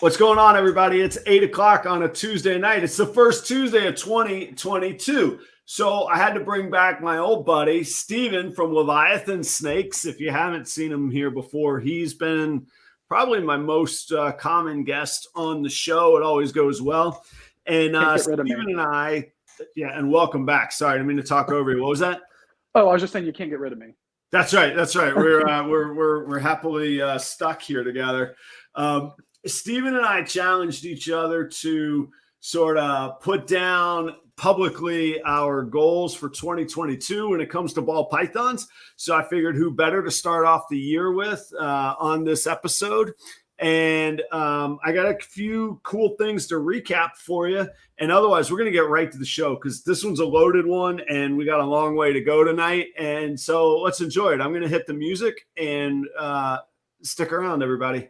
What's going on, everybody? It's 8 o'clock on a Tuesday night. It's the first Tuesday of 2022. So I had to bring back my old buddy, Steven from Leviathan Snakes. If you haven't seen him here before, he's been probably my most common guest on the show. It always goes well. And Steven and I, and welcome back. Sorry, I didn't mean to talk over you. What was that? Oh, I was just saying you can't get rid of me. That's right. That's right. We're happily stuck here together. Steven and I challenged each other to sort of put down publicly our goals for 2022 when it comes to ball pythons. So I figured who better to start off the year with on this episode. And I got a few cool things to recap for you. And otherwise, we're going to get right to the show because this one's a loaded one and we got a long way to go tonight. And so let's enjoy it. I'm going to hit the music and stick around, everybody.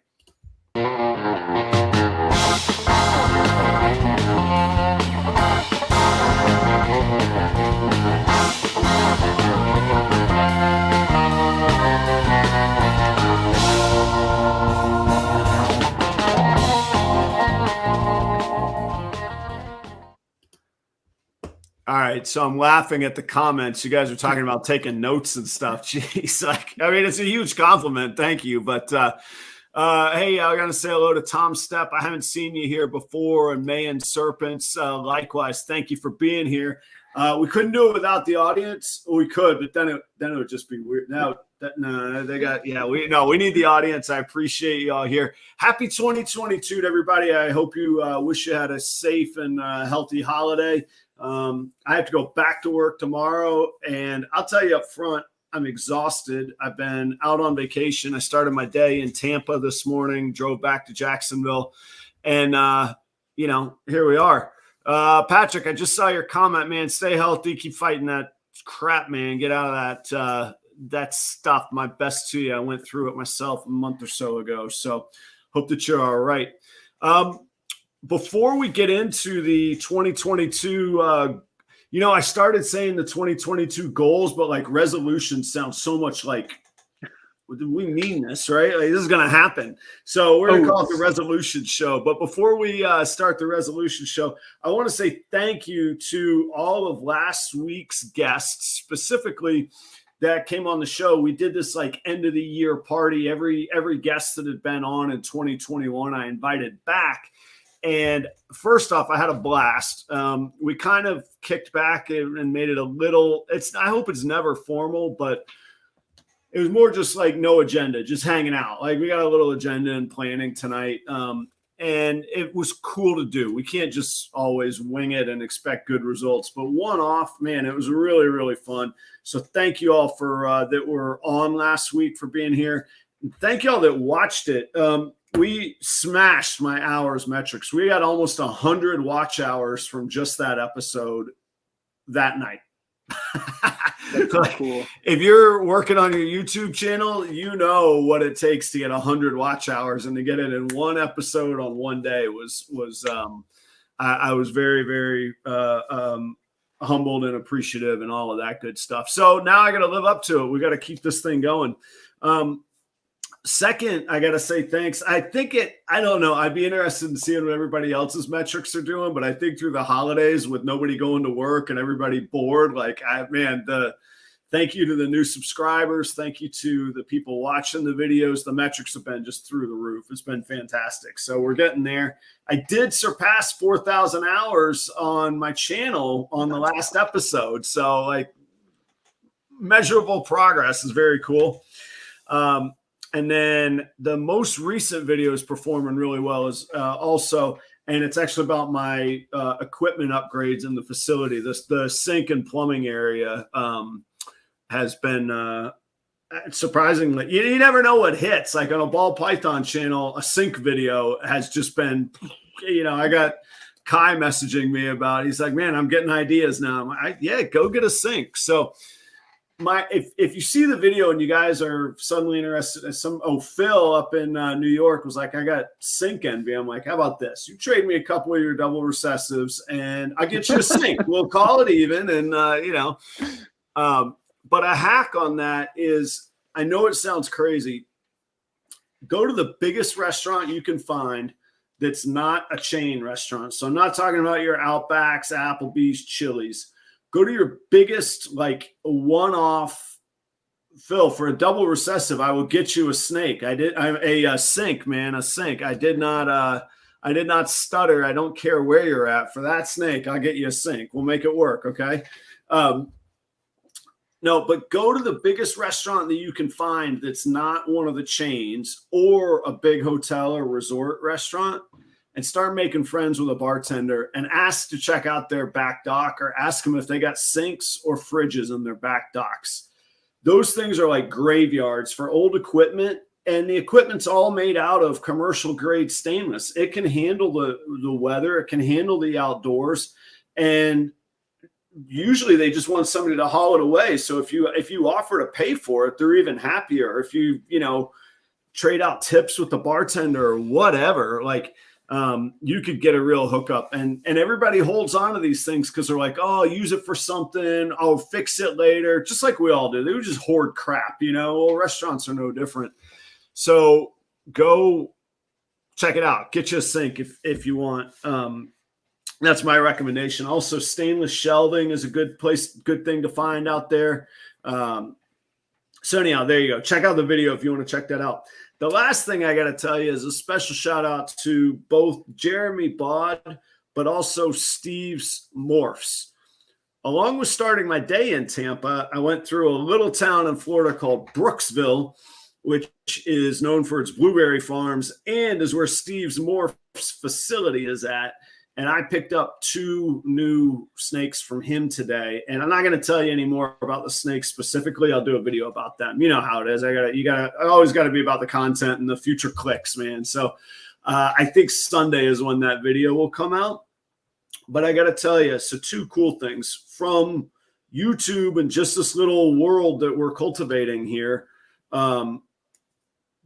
All right, so I'm laughing at the comments. You guys are talking about taking notes and stuff. Jeez, it's a huge compliment. Thank you. But hey, I got to say hello to Tom Stepp. I haven't seen you here before, and May and Serpents. Likewise, thank you for being here. We couldn't do it without the audience. We could, but then it would just be weird. We need the audience. I appreciate you all here. Happy 2022 to everybody. I hope you wish you had a safe and healthy holiday. I have to go back to work tomorrow, and I'll tell you up front, I'm exhausted. I've been out on vacation. I started my day in Tampa this morning, drove back to Jacksonville, and here we are. Patrick, I just saw your comment, man. Stay healthy, keep fighting that crap, man. Get out of that stuff. My best to you. I went through it myself a month or so ago, so hope that you're all right. Before we get into the 2022, I started saying the 2022 goals, but like resolutions sound so much like, we mean this, right? Like this is going to happen. So we're going to call it the resolution show. But before we start the resolution show, I want to say thank you to all of last week's guests, specifically that came on the show. We did this like end of the year party. Every guest that had been on in 2021, I invited back. And first off, I had a blast. We kind of kicked back and made it a little, I hope it's never formal, but it was more just like no agenda, just hanging out. Like we got a little agenda and planning tonight. And it was cool to do. We can't just always wing it and expect good results, but one off, man, it was really, really fun. So thank you all for that were on last week for being here. And thank you all that watched it. We smashed my hours metrics. We got almost 100 watch hours from just that episode that night. That's so cool. If you're working on your YouTube channel, you know what it takes to get 100 watch hours, and to get it in one episode on one day I was very, very humbled and appreciative and all of that good stuff. So now I got to live up to it. We got to keep this thing going. Second, I got to say thanks. I don't know. I'd be interested in seeing what everybody else's metrics are doing, but I think through the holidays with nobody going to work and everybody bored, thank you to the new subscribers. Thank you to the people watching the videos. The metrics have been just through the roof. It's been fantastic. So we're getting there. I did surpass 4,000 hours on my channel on the last episode. So like measurable progress is very cool. And then the most recent video is performing really well also, and it's actually about my equipment upgrades in the facility. The sink and plumbing area has been surprisingly, you never know what hits. Like on a ball python channel, a sink video has just been, I got Kai messaging me about, he's like, man, I'm getting ideas now. I'm like, yeah, go get a sink. So if you see the video and you guys are suddenly interested in Phil up in New York was like, I got sink envy. I'm like, how about this? You trade me a couple of your double recessives and I get you a sink. We'll call it even. And, but a hack on that is, I know it sounds crazy. Go to the biggest restaurant you can find that's not a chain restaurant. So I'm not talking about your Outbacks, Applebee's, Chili's. Go to your biggest, like, one-off. Phil, for a double recessive, I will get you a snake. I'm a sink, man, a sink. I did not stutter. I don't care where you're at. For that snake, I'll get you a sink. We'll make it work, okay? No, but go to the biggest restaurant that you can find that's not one of the chains or a big hotel or resort restaurant, and start making friends with a bartender and ask to check out their back dock, or ask them if they got sinks or fridges in their back docks. Those things are like graveyards for old equipment, and the equipment's all made out of commercial grade stainless. It can handle the weather. It can handle the outdoors. And usually they just want somebody to haul it away. So if you offer to pay for it, they're even happier. If you trade out tips with the bartender or whatever, like, you could get a real hookup, and everybody holds on to these things because they're like, oh, I'll use it for something. I'll fix it later. Just like we all do. They would just hoard crap, Well, restaurants are no different. So go check it out. Get you a sink if you want. That's my recommendation. Also, stainless shelving is a good thing to find out there. So anyhow, there you go. Check out the video if you want to check that out. The last thing I got to tell you is a special shout out to both Jeremy Bod, but also Steve's Morphs. Along with starting my day in Tampa, I went through a little town in Florida called Brooksville, which is known for its blueberry farms and is where Steve's Morphs facility is at. And I picked up 2 new snakes from him today. And I'm not going to tell you any more about the snakes specifically. I'll do a video about them. You know how it is. I always got to be about the content and the future clicks, man. So I think Sunday is when that video will come out. But I got to tell you, so 2 cool things from YouTube and just this little world that we're cultivating here.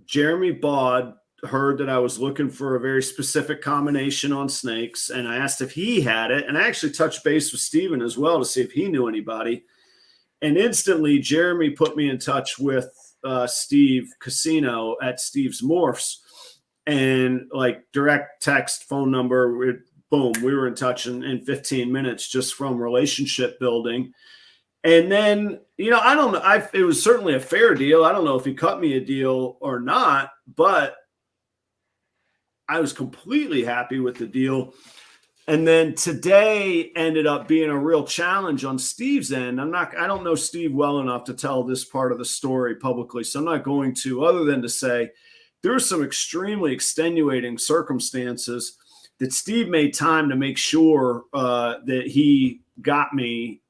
Jeremy Bod heard that I was looking for a very specific combination on snakes, and I asked if he had it, and I actually touched base with Steven as well to see if he knew anybody. And instantly Jeremy put me in touch with Steve Casino at Steve's Morphs, and like direct text, phone number, boom, we were in touch in 15 minutes just from relationship building. And then, I don't know, it was certainly a fair deal. I don't know if he cut me a deal or not, but I was completely happy with the deal. And then today ended up being a real challenge on Steve's end. I don't know Steve well enough to tell this part of the story publicly, so I'm not going to, other than to say there were some extremely extenuating circumstances that Steve made time to make sure that he got me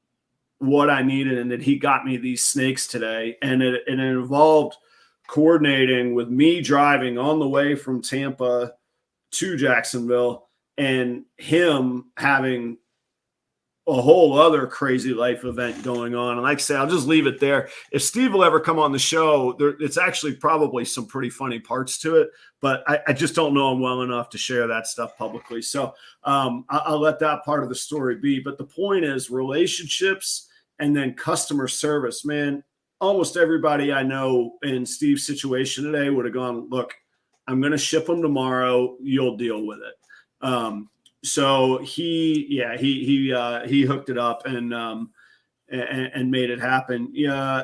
what I needed and that he got me these snakes today. And it involved coordinating with me driving on the way from Tampa to Jacksonville, and him having a whole other crazy life event going on. And like I say, I'll just leave it there. If Steve will ever come on the show, it's actually probably some pretty funny parts to it, but I just don't know him well enough to share that stuff publicly. So I'll let that part of the story be. But the point is relationships and then customer service, man. Almost everybody I know in Steve's situation today would have gone, look, I'm going to ship them tomorrow. You'll deal with it. So he hooked it up and made it happen. Yeah.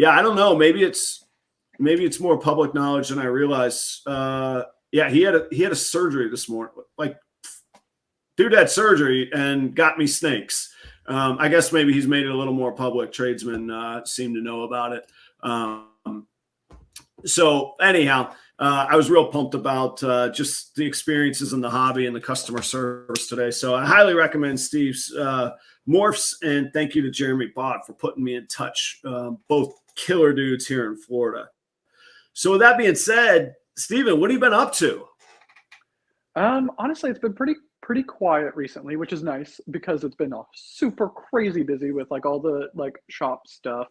I don't know. Maybe it's more public knowledge than I realize. He had a surgery this morning. Like, dude had surgery and got me snakes. I guess maybe he's made it a little more public. Tradesmen seem to know about it. So anyhow, I was real pumped about just the experiences in the hobby and the customer service today. So I highly recommend Steve's Morphs, and thank you to Jeremy Bod for putting me in touch. Both killer dudes here in Florida. So with that being said, Steven, what have you been up to? Honestly, it's been pretty quiet recently, which is nice because it's been super crazy busy with like all the like shop stuff.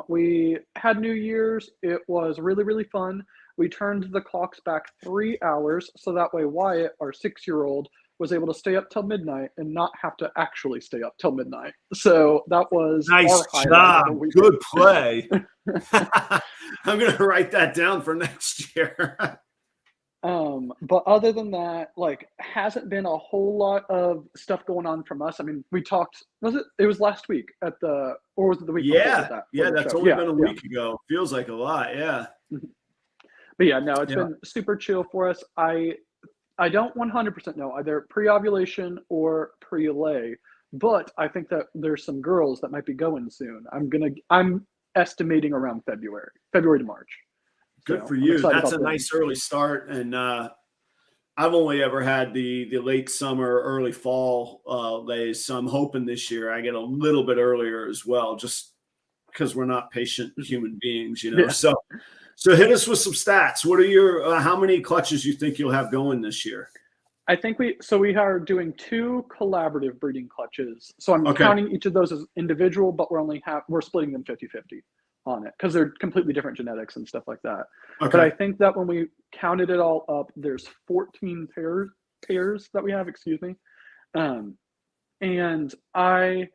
We had New Year's. It was really, really fun. We turned the clocks back 3 hours, so that way Wyatt, our 6-year-old, was able to stay up till midnight and not have to actually stay up till midnight. So that was nice job. Good play. I'm going to write that down for next year. But other than that, like, hasn't been a whole lot of stuff going on from us. I mean, we talked, it was last week or was it the week before Yeah, that for yeah, the that's show? only Yeah, been a yeah. week ago. Feels like a lot. Yeah, Mhm. But yeah, no, it's yeah. been super chill for us. I don't 100% know either pre-ovulation or pre-lay, but I think that there's some girls that might be going soon. I'm estimating around February to March. Good So for I'm you. excited That's about a them. nice early start, and I've only ever had the late summer, early fall lays, so I'm hoping this year I get a little bit earlier as well, just because we're not patient human beings, you know. Yeah. So hit us with some stats. What are your how many clutches you think you'll have going this year? I think we are doing 2 collaborative breeding clutches. So I'm Okay, counting each of those as individual, but we're splitting them 50-50 on it because they're completely different genetics and stuff like that. But I okay. think that when we counted it all up, there's 14 pairs that we have, excuse me. Um, and I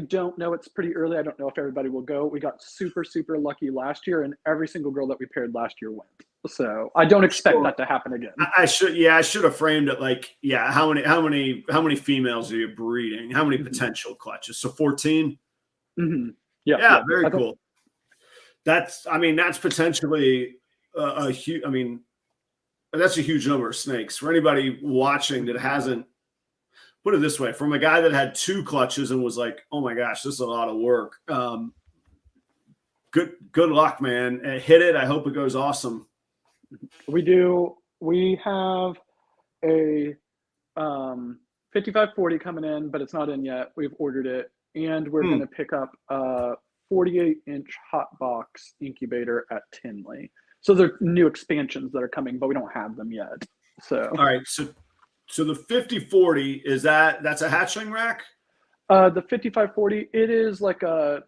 don't know. It's pretty early. I don't know if everybody will go. We got super, super lucky last year, and every single girl that we paired last year went. So I don't expect Sure. that to happen again. I should have framed it like, yeah, how many females are you breeding? How many potential clutches? So 14? Mm-hmm. Yeah, Yeah, yeah. very cool. That's potentially a huge, that's a huge number of snakes. For anybody watching that hasn't, put it this way, from a guy that had 2 clutches and was like, oh my gosh, this is a lot of work. Good luck, man. Hit it. I hope it goes awesome. We have a 5540 coming in, but it's not in yet. We've ordered it, and we're going to pick up a 48-inch hot box incubator at Tinley. So there are new expansions that are coming, but we don't have them yet. So all right, so the 5040 that's a hatchling rack? the 5540, it is like a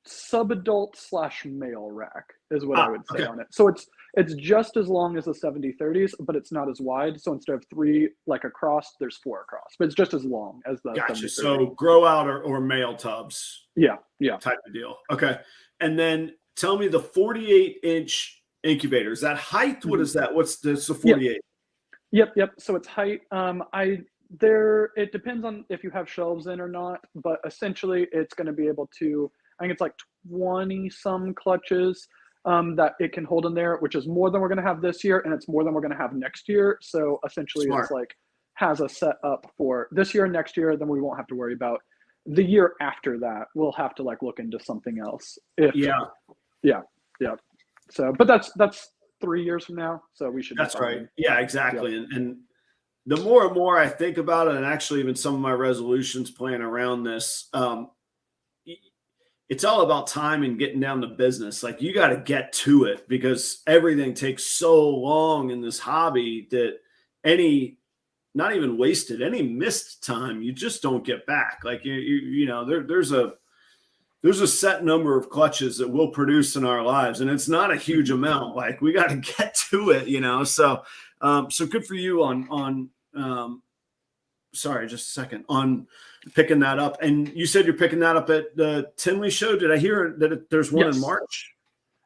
sub-adult / male rack is what I would say on it. So it's just as long as the 7030s, but it's not as wide. So instead of 3 like across, there's 4 across, but it's just as long as the Gotcha. 7030. So grow out or male tubs. Yeah type of deal. Okay, and then tell me the 48-inch incubator. Is that height? What is that? What's the 48? Yep. So it's height. It depends on if you have shelves in or not, but essentially it's going to be able to, I think it's like 20 some clutches that it can hold in there, which is more than we're going to have this year, and it's more than we're going to have next year. So essentially Smart. It's like has a set up for this year and next year, then we won't have to worry about the year after that. We'll have to like look into something else. Yeah. So, but that's 3 years from now, so we should. That's right. Yeah, exactly. Yeah. And the more and more I think about it, and actually even some of my resolutions plan around this, it's all about time and getting down to business. Like you got to get to it because everything takes so long in this hobby that not even wasted, any missed time, you just don't get back. Like there's a set number of clutches that we'll produce in our lives, and it's not a huge amount. Like we got to get to it, So, so good for you on sorry, just a second, on picking that up. And you said you're picking that up at the Tinley show. Did I hear that there's one in March?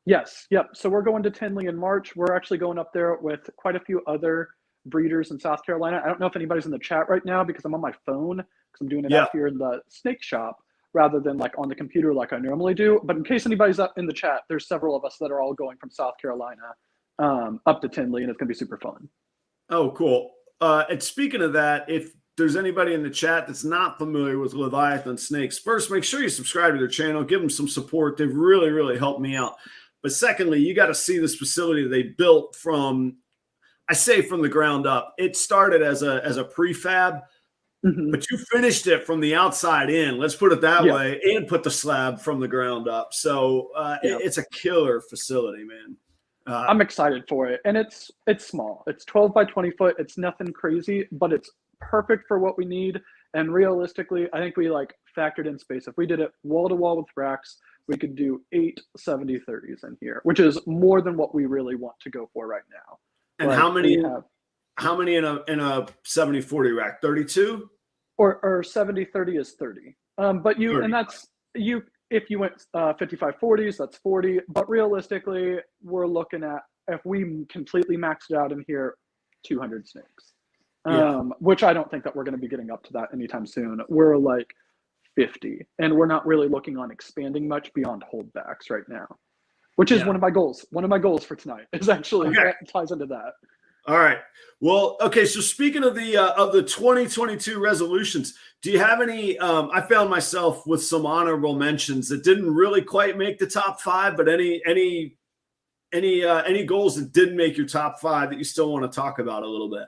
Yes. Yep. So we're going to Tinley in March. We're actually going up there with quite a few other breeders in South Carolina. I don't know if anybody's in the chat right now because I'm on my phone because I'm doing it out here in the snake shop rather than like on the computer like I normally do. But in case anybody's up in the chat, there's several of us that are all going from South Carolina up to Tinley, and it's going to be super fun. Oh, cool. And speaking of that, if there's anybody in the chat that's not familiar with Leviathan snakes, first, make sure you subscribe to their channel, give them some support. They've really, really helped me out. But secondly, you got to see this facility they built from the ground up. It started as a prefab, but you finished it from the outside in. Let's put it that way, and put the slab from the ground up. So it's a killer facility, man. I'm excited for it, and it's small. It's 12 by 20 foot. It's nothing crazy, but it's perfect for what we need. And realistically, I think we like factored in space. If we did it wall to wall with racks, we could do 8 70-30s in here, which is more than what we really want to go for right now. And like, how many in a 70-40 rack? 32? Or 70-30 is 30. But 30. And that's you. If you went 55-40s, that's 40. But realistically, we're looking at, if we completely maxed it out in here, 200 snakes. Yeah. Which I don't think that we're going to be getting up to that anytime soon. We're like 50, and we're not really looking on expanding much beyond holdbacks right now, which is one of my goals. One of my goals for tonight is actually that ties into that. All right. Well, okay. So speaking of the 2022 resolutions, do you have any? I found myself with some honorable mentions that didn't really quite make the top 5, but any goals that didn't make your top 5 that you still want to talk about a little bit?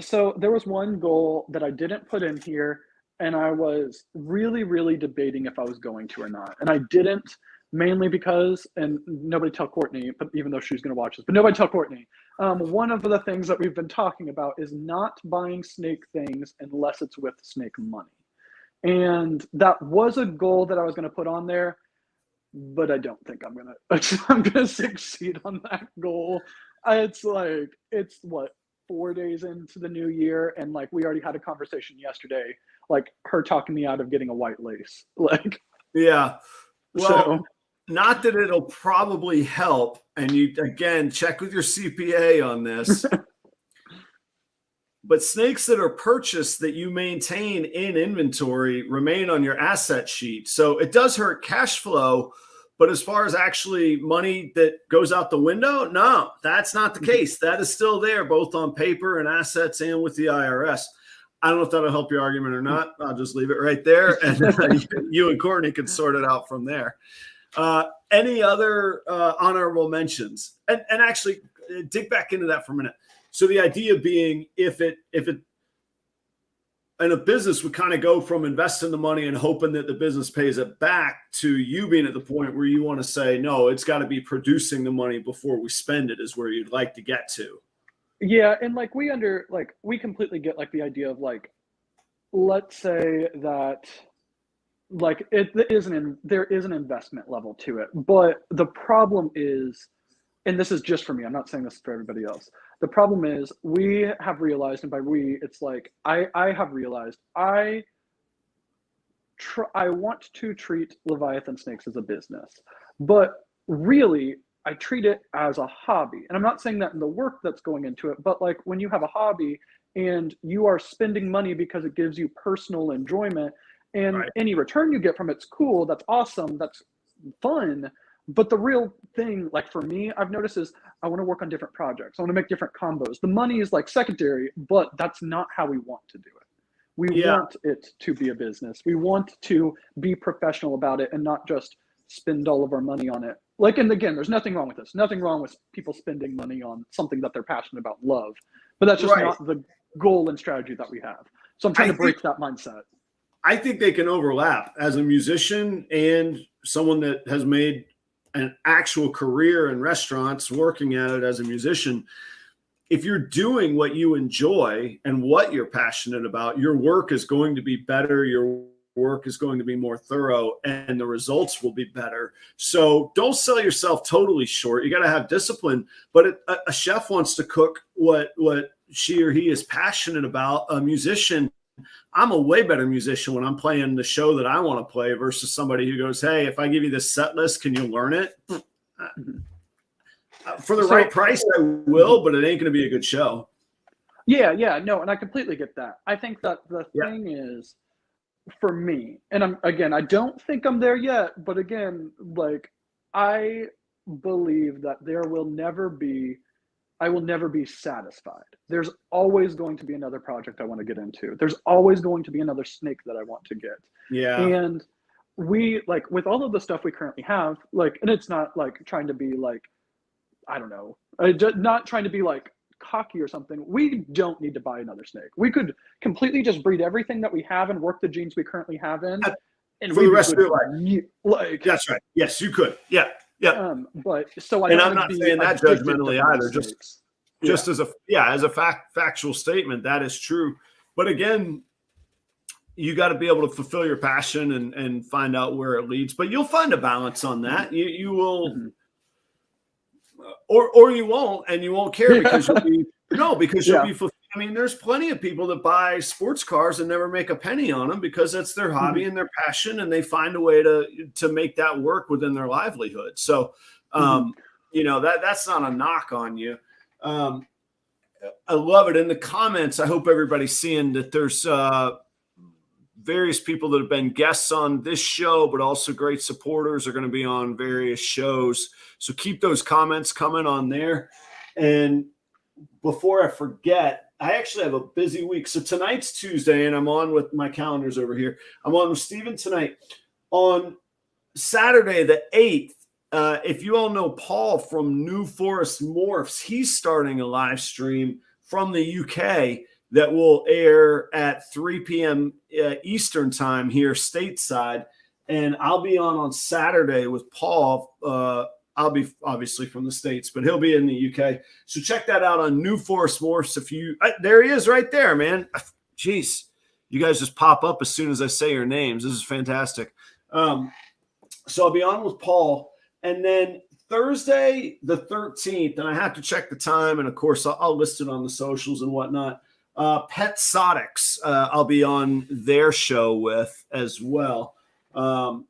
So there was one goal that I didn't put in here, and I was really, really debating if I was going to or not. And I didn't, mainly because, and nobody tell Courtney, but even though she's going to watch this, but nobody tell Courtney. One of the things that we've been talking about is not buying snake things unless it's with snake money. And that was a goal that I was going to put on there, but I don't think I'm gonna succeed on that goal. It's what, 4 days into the new year, and like we already had a conversation yesterday, like her talking me out of getting a white lace. Like, yeah, well, so, not that it'll probably help. And you again check with your CPA on this. But snakes that are purchased that you maintain in inventory remain on your asset sheet. So it does hurt cash flow. But as far as actually money that goes out the window, no, that's not the case. That is still there, both on paper and assets and with the IRS. I don't know if that'll help your argument or not. I'll just leave it right there. And you and Courtney can sort it out from there. Any other honorable mentions? And actually dig back into that for a minute. So the idea being if it and a business would kind of go from investing the money and hoping that the business pays it back to you being at the point where you want to say, no, it's got to be producing the money before we spend it is where you'd like to get to. Yeah. And like we completely get like the idea of like, let's say that like there is an investment level to it, but the problem is, and this is just for me, I'm not saying this for everybody else. The problem is we have realized, and by we, it's like I have realized I want to treat Leviathan snakes as a business, but really I treat it as a hobby. And I'm not saying that in the work that's going into it, but like when you have a hobby and you are spending money because it gives you personal enjoyment, and any return you get from it's cool, that's awesome, that's fun. But the real thing, like for me, I've noticed is I want to work on different projects. I want to make different combos. The money is like secondary, but that's not how we want to do it. We want it to be a business. We want to be professional about it and not just spend all of our money on it. Like, and again, there's nothing wrong with this. Nothing wrong with people spending money on something that they're passionate about, love. But that's just not the goal and strategy that we have. So I'm trying to break that mindset. I think they can overlap as a musician and someone that has made an actual career in restaurants working at it as a musician. If you're doing what you enjoy and what you're passionate about, your work is going to be better. Your work is going to be more thorough and the results will be better. So don't sell yourself totally short. You got to have discipline, but a chef wants to cook what she or he is passionate about. A musician, I'm a way better musician when I'm playing the show that I want to play versus somebody who goes, hey, if I give you this set list, can you learn it? For the right price, I will, but it ain't going to be a good show. Yeah, no, and I completely get that. I think that the thing is, for me, and I don't think I'm there yet, but again, like I believe that I will never be satisfied. There's always going to be another project I want to get into. There's always going to be another snake that I want to get. Yeah. And we, like, with all of the stuff we currently have, like, and it's not like trying to be like, I don't know, not trying to be like cocky or something. We don't need to buy another snake. We could completely just breed everything that we have and work the genes we currently have in. And for the rest of your life. Like, that's right. Yes, you could. Yeah. But so and I'm not saying that judgmentally either. Just as a factual statement, that is true. But again, you got to be able to fulfill your passion and find out where it leads. But you'll find a balance on that. You will, or you won't, and you won't care because you'll be you'll be. I mean, there's plenty of people that buy sports cars and never make a penny on them because that's their hobby and their passion, and they find a way to make that work within their livelihood. So, that's not a knock on you. I love it. In the comments, I hope everybody's seeing that there's various people that have been guests on this show, but also great supporters are going to be on various shows. So keep those comments coming on there. And before I forget, I actually have a busy week. So tonight's Tuesday, and I'm on with my calendars over here. I'm on with Steven tonight. On Saturday, the 8th, if you all know Paul from New Forest Morphs, he's starting a live stream from the UK that will air at 3 p.m. Eastern time here stateside. And I'll be on Saturday with Paul. I'll be obviously from the States, but he'll be in the UK. So check that out on New Forest Morphs. There he is right there, man. Jeez, you guys just pop up as soon as I say your names. This is fantastic. So I'll be on with Paul. And then Thursday, the 13th, and I have to check the time. And of course, I'll list it on the socials and whatnot. Pet Sotics, I'll be on their show with as well. And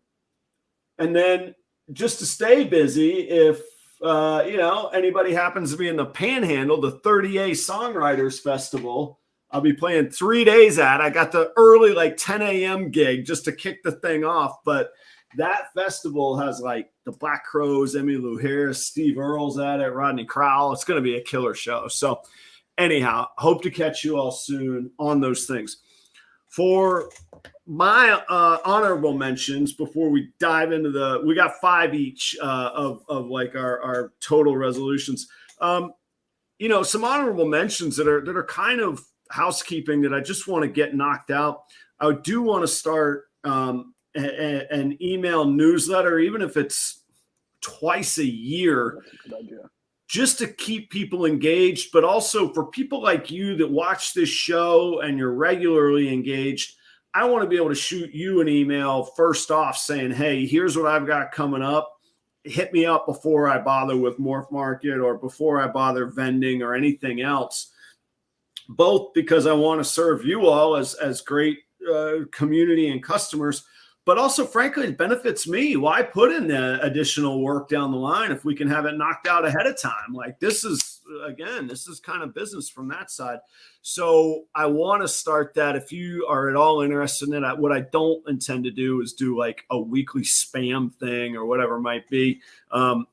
then just to stay busy, if anybody happens to be in the Panhandle, the 30A Songwriters Festival, I'll be playing 3 days at. I got the early, like 10 a.m. gig just to kick the thing off. But that festival has like the Black Crowes, Emmylou Harris, Steve Earle's at it, Rodney Crowell. It's going to be a killer show. So anyhow, hope to catch you all soon on those things. For my honorable mentions, before we dive into we got 5 each of like our total resolutions. Some honorable mentions that are kind of housekeeping that I just want to get knocked out. I do want to start an email newsletter, even if it's twice a year. That's a good idea. Just to keep people engaged, but also for people like you that watch this show and you're regularly engaged, I want to be able to shoot you an email first off saying, hey, here's what I've got coming up. Hit me up before I bother with Morph Market or before I bother vending or anything else, both because I want to serve you all as great community and customers, but also, frankly, it benefits me. Why put in the additional work down the line if we can have it knocked out ahead of time? Like this is kind of business from that side. So I want to start that. If you are at all interested in it, what I don't intend to do is do like a weekly spam thing or whatever it might be.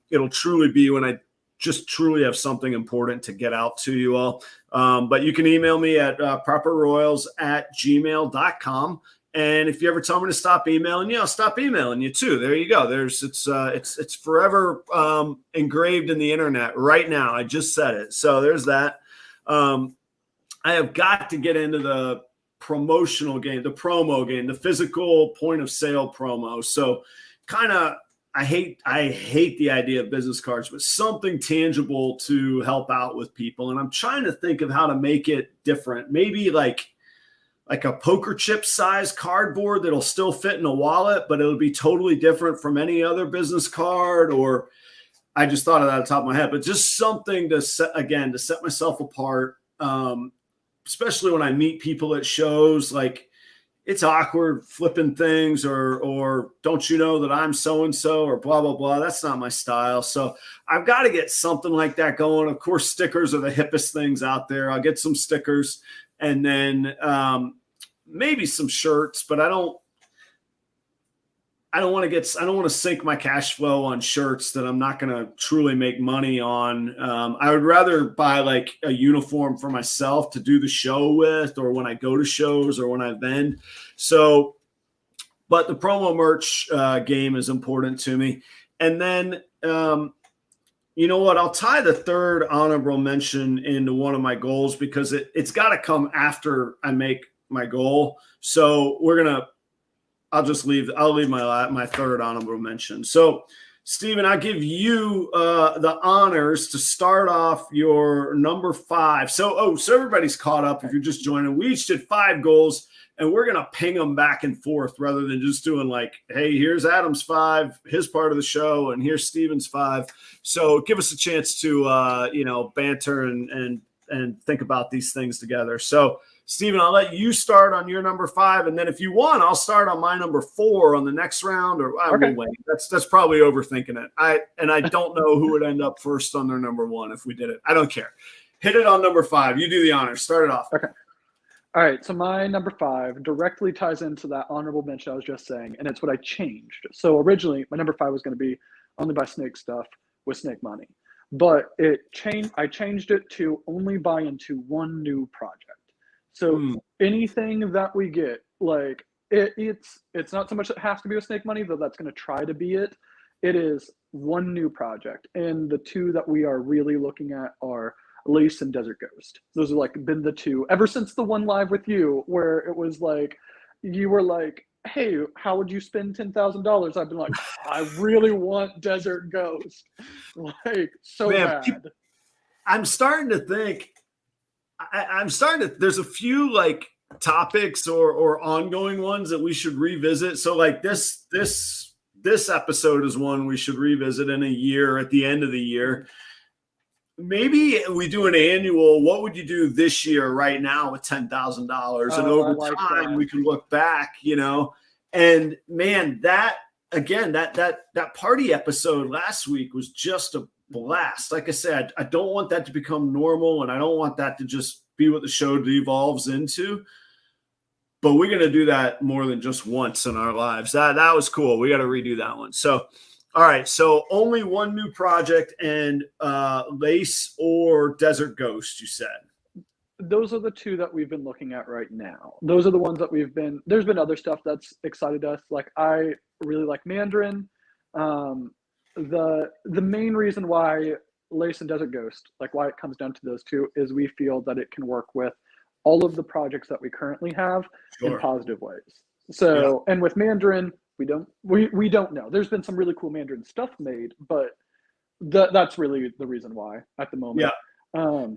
It'll truly be when I just truly have something important to get out to you all. But you can email me at properroyals@gmail.com. And if you ever tell me to stop emailing you, I'll stop emailing you too. There you go. It's forever engraved in the internet right now. I just said it. So there's that. I have got to get into the promotional game, the promo game, the physical point of sale promo. So kind of, I hate the idea of business cards, but something tangible to help out with people. And I'm trying to think of how to make it different. Maybe like a poker chip size cardboard that'll still fit in a wallet, but it'll be totally different from any other business card. Or I just thought of that on top of my head, but just something to set myself apart. Especially when I meet people at shows, like it's awkward flipping things or don't you know that I'm so-and-so or blah, blah, blah. That's not my style. So I've got to get something like that going. Of course, stickers are the hippest things out there. I'll get some stickers and then, maybe some shirts, but I don't want to sink my cash flow on shirts that I'm not going to truly make money on. I would rather buy like a uniform for myself to do the show with, or when I go to shows or when I vend. So, but the promo merch game is important to me. And then, you know what? I'll tie the third honorable mention into one of my goals because it's got to come after I make my goal. So I'll leave my third honorable mention. So Steven, I give you the honors to start off your number 5. So everybody's caught up. If you're just joining, we each did 5 goals and we're going to ping them back and forth rather than just doing like, hey, here's Adam's 5, his part of the show, and here's Steven's 5. So give us a chance to, banter and think about these things together. So Steven, I'll let you start on your number 5, and then if you want, I'll start on my number 4 on the next round, or I will wait. That's probably overthinking it. I don't know who would end up first on their number 1 if we did it. I don't care. Hit it on number 5. You do the honors. Start it off. Okay. All right. So my number 5 directly ties into that honorable mention I was just saying, and it's what I changed. So originally, my number 5 was going to be only buy snake stuff with snake money, but I changed it to only buy into one new project. So anything that we get, like it's not so much that it has to be with snake money, though that's going to try to be it. It is one new project, and the 2 that we are really looking at are Lace and Desert Ghost. Those are like been the 2 ever since the one live with you, where it was like you were like, "Hey, how would you spend $10,000?" I've been like, "I really want Desert Ghost, like so bad." I'm starting to think. There's a few like topics or ongoing ones that we should revisit. So like this episode is one we should revisit in a year at the end of the year. Maybe we do an annual. What would you do this year right now with $10,000? And over time, we can look back, and man, that party episode last week was just a blast. Like I said, I don't want that to become normal, and I don't want that to just be what the show devolves into. But we're going to do that more than just once in our lives. That was cool. We got to redo that one. So, all right. So only one new project, and Lace or Desert Ghost, you said. Those are the 2 that we've been looking at right now. Those are the ones that there's been other stuff that's excited us. Like I really like Mandarin. The main reason why Lace and Desert Ghost, like why it comes down to those 2, is we feel that it can work with all of the projects that we currently have in positive ways. So, and with Mandarin, we don't know. There's been some really cool Mandarin stuff made, but that's really the reason why at the moment. Yeah.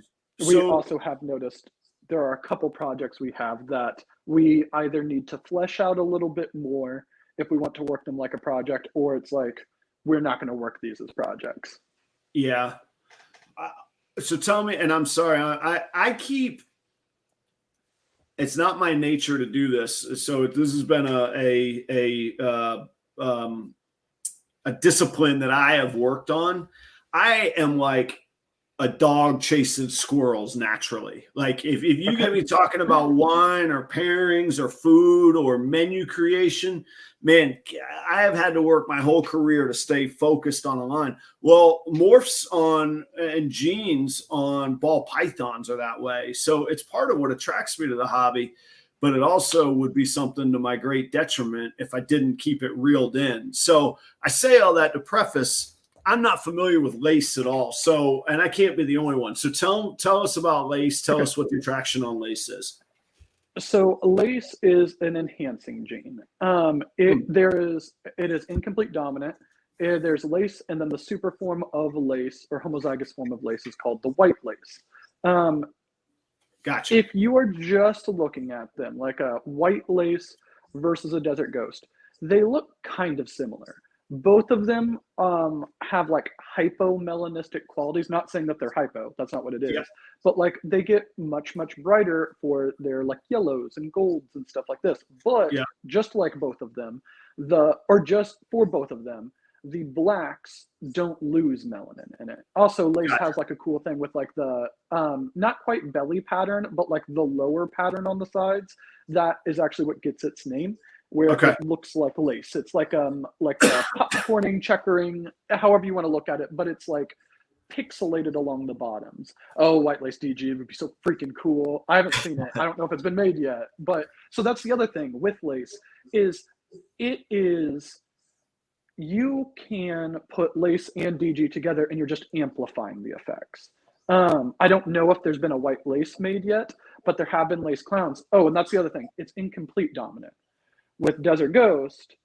We also have noticed there are a couple projects we have that we either need to flesh out a little bit more if we want to work them like a project, or it's like, we're not going to work these as projects. Yeah. So tell me, and I'm sorry, I keep, it's not my nature to do this. So this has been a discipline that I have worked on. I am like a dog chasing squirrels naturally. Like if you get me talking about wine or pairings or food or menu creation, man, I have had to work my whole career to stay focused on a line. Well, morphs and jeans on ball pythons are that way. So it's part of what attracts me to the hobby, but it also would be something to my great detriment if I didn't keep it reeled in. So I say all that to preface, I'm not familiar with Lace at all. So, and I can't be the only one. So tell us about Lace. Tell us what the attraction on Lace is. So Lace is an enhancing gene. It is incomplete dominant. There's Lace, and then the super form of Lace, or homozygous form of Lace, is called the white Lace. Gotcha. If you are just looking at them like a white Lace versus a Desert Ghost, they look kind of similar. Both of them have like hypomelanistic qualities. Not saying that they're hypo, that's not what it is. Yeah. But like they get much, much brighter for their like yellows and golds and stuff like this. But just like both of them, just for both of them, the blacks don't lose melanin in it. Also, Lace has like a cool thing with like the not quite belly pattern, but like the lower pattern on the sides. That is actually what gets its name. Where it looks like lace. It's like a popcorning, checkering, however you want to look at it, but it's like pixelated along the bottoms. Oh, white lace DG would be so freaking cool. I haven't seen it. I don't know if it's been made yet. But so that's the other thing with Lace is you can put Lace and DG together and you're just amplifying the effects. I don't know if there's been a white Lace made yet, but there have been Lace clowns. Oh, and that's the other thing. It's incomplete dominant. With Desert Ghost,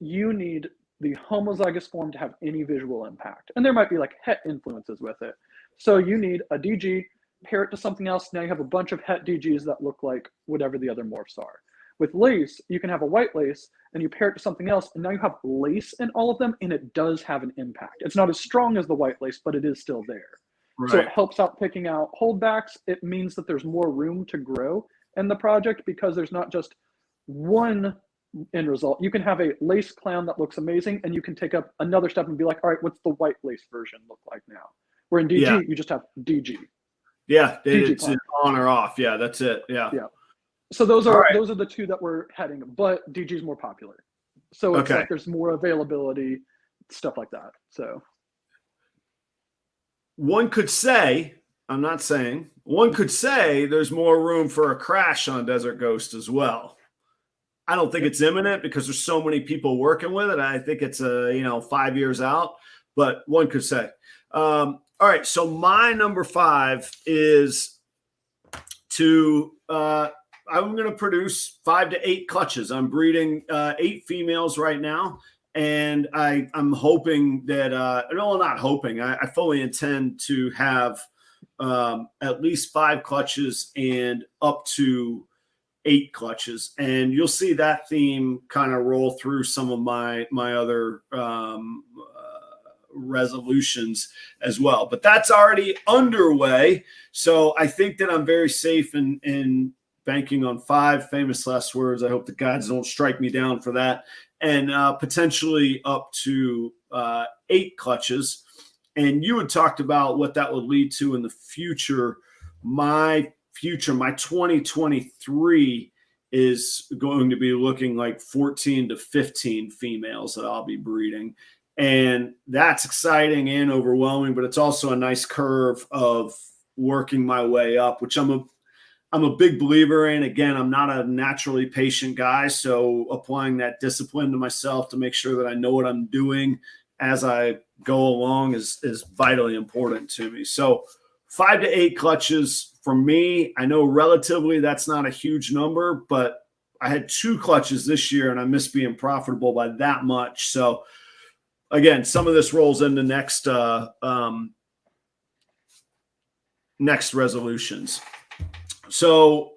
you need the homozygous form to have any visual impact. And there might be like het influences with it. So you need a DG, pair it to something else. Now you have a bunch of het DGs that look like whatever the other morphs are. With Lace, you can have a white Lace and you pair it to something else. And now you have Lace in all of them and it does have an impact. It's not as strong as the white Lace, but it is still there. Right. So it helps out picking out holdbacks. It means that there's more room to grow in the project because there's not just one end result. You can have a Lace clown that looks amazing and you can take up another step and be like, all right, what's the white Lace version look like now? Where in DG, you just have DG. Yeah, DG it's on or off. Yeah, that's it. Yeah. Yeah. So those All are right. those are the two that we're heading, but DG is more popular. So it's Okay. like there's more availability, stuff like that. So one could say, I'm not saying, one could say there's more room for a crash on Desert Ghost as well. I don't think it's imminent because there's so many people working with it. I think it's 5 years out, but one could say. All right, so my number 5 is to I'm going to produce 5 to 8 clutches. I'm breeding 8 females right now, and I'm hoping that no, not hoping. I fully intend to have at least 5 clutches and up to 8 clutches, and you'll see that theme kind of roll through some of my other resolutions as well. But that's already underway, so I think that I'm very safe in banking on 5 famous last words. I hope the gods don't strike me down for that, and potentially up to 8 clutches. And you had talked about what that would lead to in the future. My 2023 is going to be looking like 14 to 15 females that I'll be breeding. And that's exciting and overwhelming, but it's also a nice curve of working my way up, which I'm a big believer in. Again, I'm not a naturally patient guy, so applying that discipline to myself to make sure that I know what I'm doing as I go along is vitally important to me. So 5 to 8 clutches for me. I know relatively that's not a huge number, but I had 2 clutches this year and I missed being profitable by that much. So again, some of this rolls into next resolutions. So,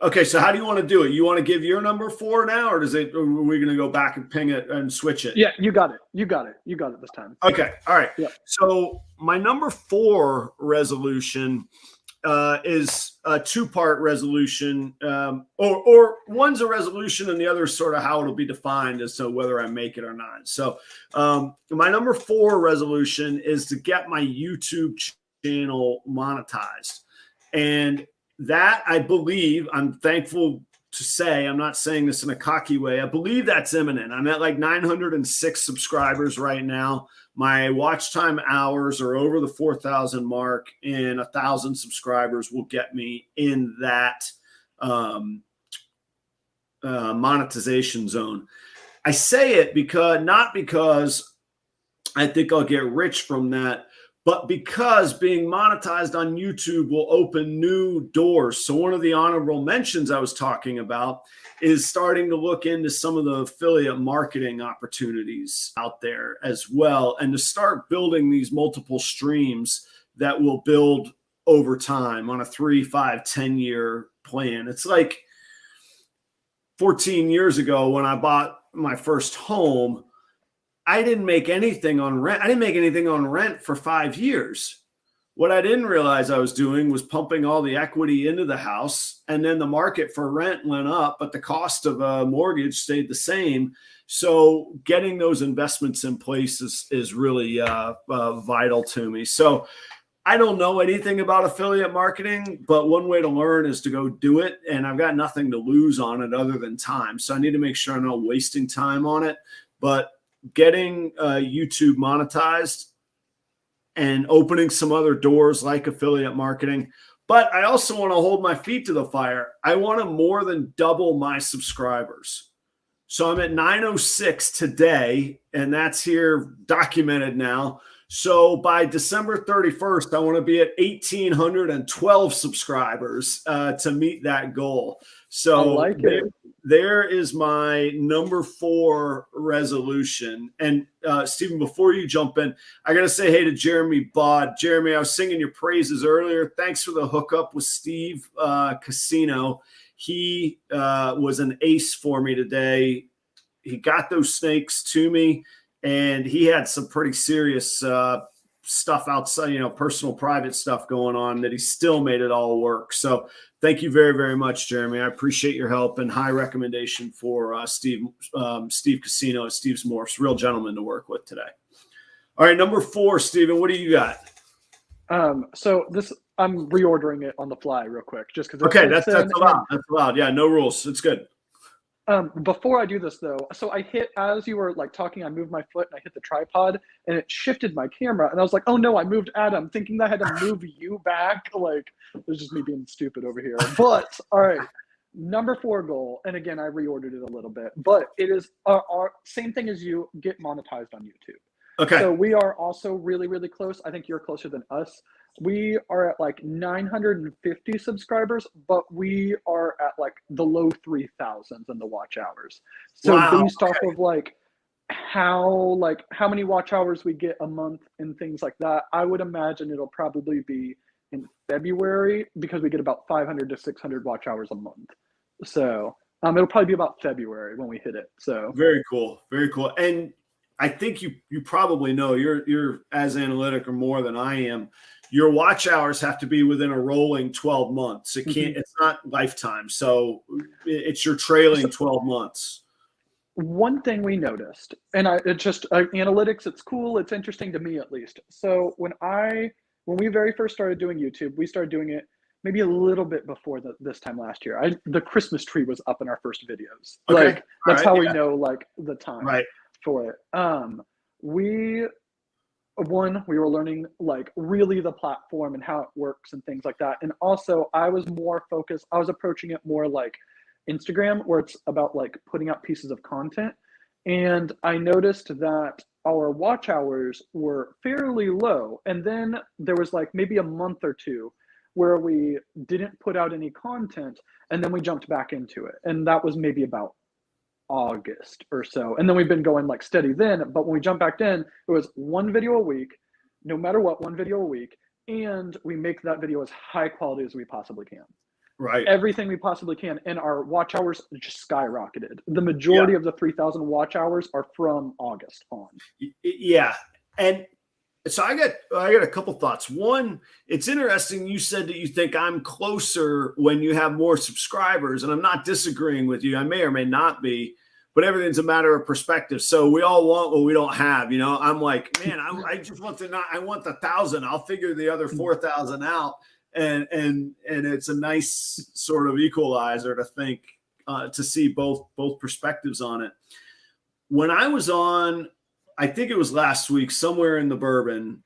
okay. So how do you want to do it? You want to give your number 4 now, or are we going to go back and ping it and switch it? Yeah, you got it. You got it this time. Okay. All right. Yeah. So my number 4 resolution is a 2-part resolution, or one's a resolution and the other is sort of how it'll be defined as to whether I make it or not. So my number 4 resolution is to get my YouTube channel monetized. And that, I believe, I'm thankful to say, I'm not saying this in a cocky way, I believe that's imminent. I'm at like 906 subscribers right now. My watch time hours are over the 4,000 mark, and 1,000 subscribers will get me in that monetization zone. I say it not because I think I'll get rich from that, but because being monetized on YouTube will open new doors. So one of the honorable mentions I was talking about is starting to look into some of the affiliate marketing opportunities out there as well, and to start building these multiple streams that will build over time on a 3, 5, 10-year plan. It's like 14 years ago when I bought my first home, I didn't make anything on rent. I didn't make anything on rent for 5 years. What I didn't realize I was doing was pumping all the equity into the house, and then the market for rent went up, but the cost of a mortgage stayed the same. So getting those investments in place is really vital to me. So I don't know anything about affiliate marketing, but one way to learn is to go do it. And I've got nothing to lose on it other than time. So I need to make sure I'm not wasting time on it. But getting YouTube monetized and opening some other doors like affiliate marketing. But I also want to hold my feet to the fire. I want to more than double my subscribers. So I'm at 906 today, and that's here documented now. So by December 31st, I want to be at 1,812 subscribers to meet that goal. So I like it. There is my number 4 resolution. And Stephen, before you jump in, I got to say hey to Jeremy Bod. Jeremy, I was singing your praises earlier. Thanks for the hookup with Steve Casino. He was an ace for me today. He got those snakes to me, and he had some pretty serious stuff outside, personal, private stuff going on that he still made it all work. So thank you very, very much, Jeremy. I appreciate your help, and high recommendation for Steve Casino at Steve's Morphs. Real gentleman to work with today. All right, number 4, Stephen, what do you got? So this I'm reordering it on the fly real quick, just because Okay, that's allowed. That's allowed. Yeah, no rules. It's good. Before I do this though, so I hit, as you were like talking, I moved my foot and I hit the tripod and it shifted my camera, and I was like, oh no, I moved Adam, thinking that I had to move you back. Like, it was just me being stupid over here. But all right, number 4 goal, and again, I reordered it a little bit, but it is our same thing as you, get monetized on YouTube. Okay. So we are also really, really close. I think you're closer than us. We are at like 950 subscribers, but we are at like the low 3,000s in the watch hours. So Wow, based off of like how many watch hours we get a month and things like that, I would imagine it'll probably be in February, because we get about 500 to 600 watch hours a month. So it'll probably be about February when we hit it. So very cool, very cool. And I think you probably know, you're as analytic or more than I am. Your watch hours have to be within a rolling 12 months. It can't, it's not lifetime. So it's your trailing 12 months. One thing we noticed, and it's just analytics, it's cool, it's interesting to me at least. So when we very first started doing YouTube, we started doing it maybe a little bit before this time last year. The Christmas tree was up in our first videos. Okay. Like, that's how we know like the time for it. We were learning like really the platform and how it works and things like that. And also I was more focused, I was approaching it more like Instagram, where it's about like putting out pieces of content. And I noticed that our watch hours were fairly low. And then there was like maybe a month or two where we didn't put out any content, and then we jumped back into it. And that was maybe about August or so. And then we've been going like steady then, but when we jumped back in, it was 1 video a week, no matter what, 1 video a week. And we make that video as high quality as we possibly can. Right. Everything we possibly can. And our watch hours just skyrocketed. The majority of the 3,000 watch hours are from August on. Yeah. And so I got a couple thoughts. One, it's interesting you said that you think I'm closer when you have more subscribers, and I'm not disagreeing with you. I may or may not be, but everything's a matter of perspective. So we all want what we don't have. You know, I'm like, man, I just want I want the 1,000. I'll figure the other 4,000 out. And it's a nice sort of equalizer to think, to see both perspectives on it. When I was on, I think it was last week, somewhere in the bourbon,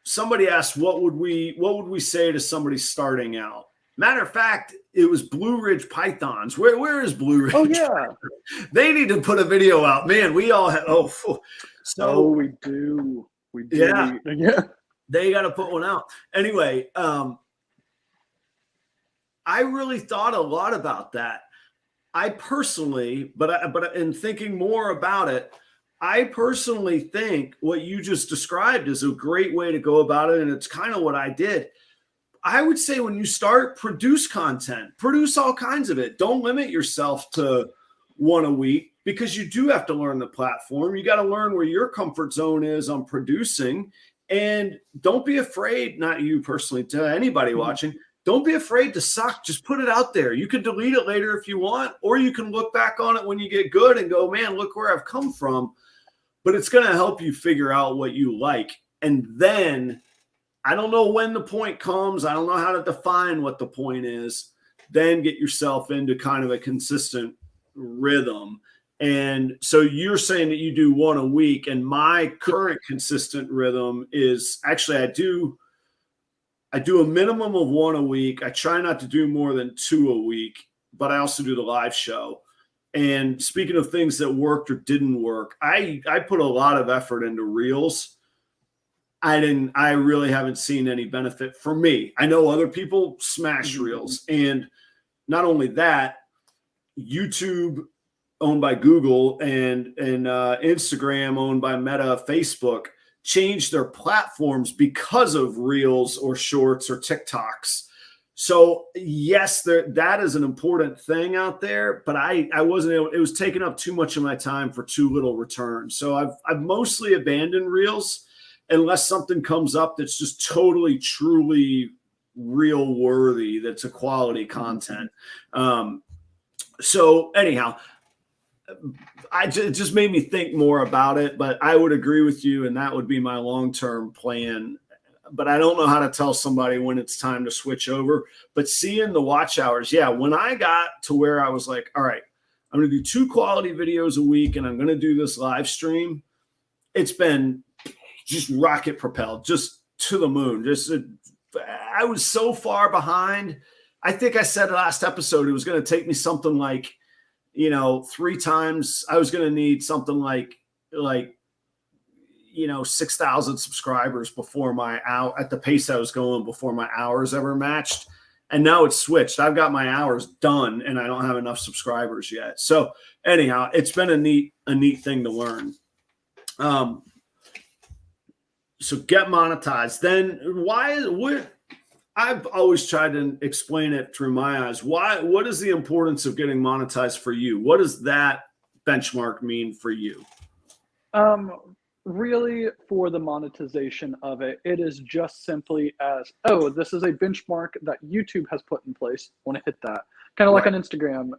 somebody asked, what would we say to somebody starting out? Matter of fact, it was Blue Ridge Pythons. Where is Blue Ridge? Oh yeah. They need to put a video out. Man, we all have, we do. Yeah. Yeah. They got to put one out. Anyway, I really thought a lot about that. I personally, but in thinking more about it, I personally think what you just described is a great way to go about it, and it's kind of what I did. I would say when you start, produce content, produce all kinds of it. Don't limit yourself to 1 a week, because you do have to learn the platform. You got to learn where your comfort zone is on producing, and don't be afraid, not you personally, to anybody watching, don't be afraid to suck. Just put it out there. You can delete it later if you want, or you can look back on it when you get good and go, man, look where I've come from. But it's going to help you figure out what you like. And then I don't know when the point comes. I don't know how to define what the point is. Then get yourself into kind of a consistent rhythm. And so you're saying that you do 1 a week, and my current consistent rhythm is actually I do a minimum of 1 a week. I try not to do more than 2 a week, but I also do the live show. And speaking of things that worked or didn't work, I put a lot of effort into reels. I really haven't seen any benefit for me. I know other people smash reels, and not only that, YouTube, owned by Google, and Instagram, owned by Meta, Facebook, changed their platforms because of reels or shorts or TikToks. So yes, that is an important thing out there, but I wasn't able, it was taking up too much of my time for too little return. So I've mostly abandoned reels unless something comes up that's just totally, truly reel worthy, that's a quality content. So anyhow, it just made me think more about it, but I would agree with you, and that would be my long-term plan. but I don't know how to tell somebody when it's time to switch over. But seeing the watch hours, yeah, when I got to where I was like, all right, I'm going to do 2 quality videos a week and I'm going to do this live stream, it's been just rocket propelled, just to the moon. I was so far behind. I think I said last episode it was going to take me something like, 3 times. I was going to need something like 6,000 subscribers before at the pace I was going before my hours ever matched. And now it's switched. I've got my hours done and I don't have enough subscribers yet. So anyhow, it's been a neat thing to learn. So get monetized. Then I've always tried to explain it through my eyes. What is the importance of getting monetized for you? What does that benchmark mean for you? Really, for the monetization of it, it is just simply as, this is a benchmark that YouTube has put in place. Want to hit that. Kind of like on Instagram.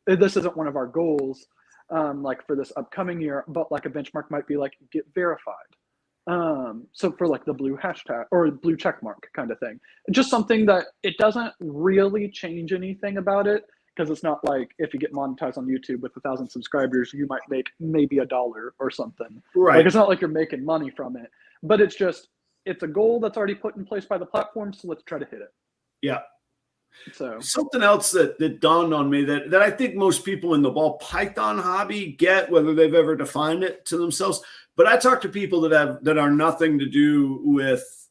This isn't one of our goals, like for this upcoming year, but like a benchmark might be like get verified. So for like the blue hashtag or blue check mark kind of thing, just something that it doesn't really change anything about it. Because it's not like if you get monetized on YouTube with 1,000 subscribers, you might make maybe $1 or something. Right. Like it's not like you're making money from it, but it's a goal that's already put in place by the platform. So let's try to hit it. Yeah. So something else that dawned on me that I think most people in the ball python hobby get, whether they've ever defined it to themselves. But I talk to people that are nothing to do with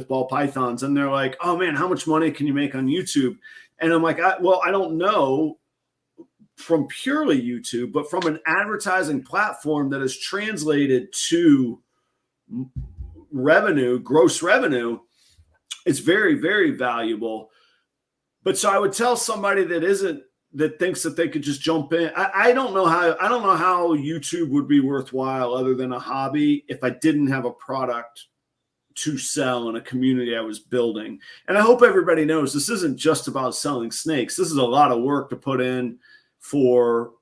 ball pythons, and they're like, oh man, how much money can you make on YouTube? And I'm like, I don't know from purely YouTube, but from an advertising platform that is translated to revenue, gross revenue, it's very, very valuable. But so I would tell somebody that thinks that they could just jump in. I don't know how YouTube would be worthwhile other than a hobby if I didn't have a product to sell in a community I was building. And I hope everybody knows this isn't just about selling snakes. This is a lot of work to put in for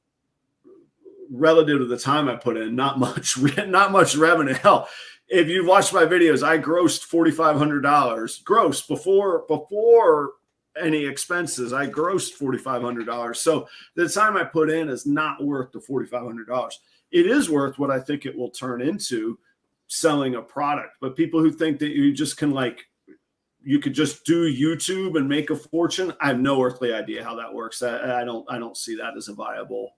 relative to the time I put in, not much revenue. Hell, if you've watched my videos, I grossed $4,500 gross before any expenses. I grossed $4,500. So the time I put in is not worth the $4,500. It is worth what I think it will turn into, selling a product. But people who think that you just can you could just do YouTube and make a fortune, I have no earthly idea how that works. I don't see that as a viable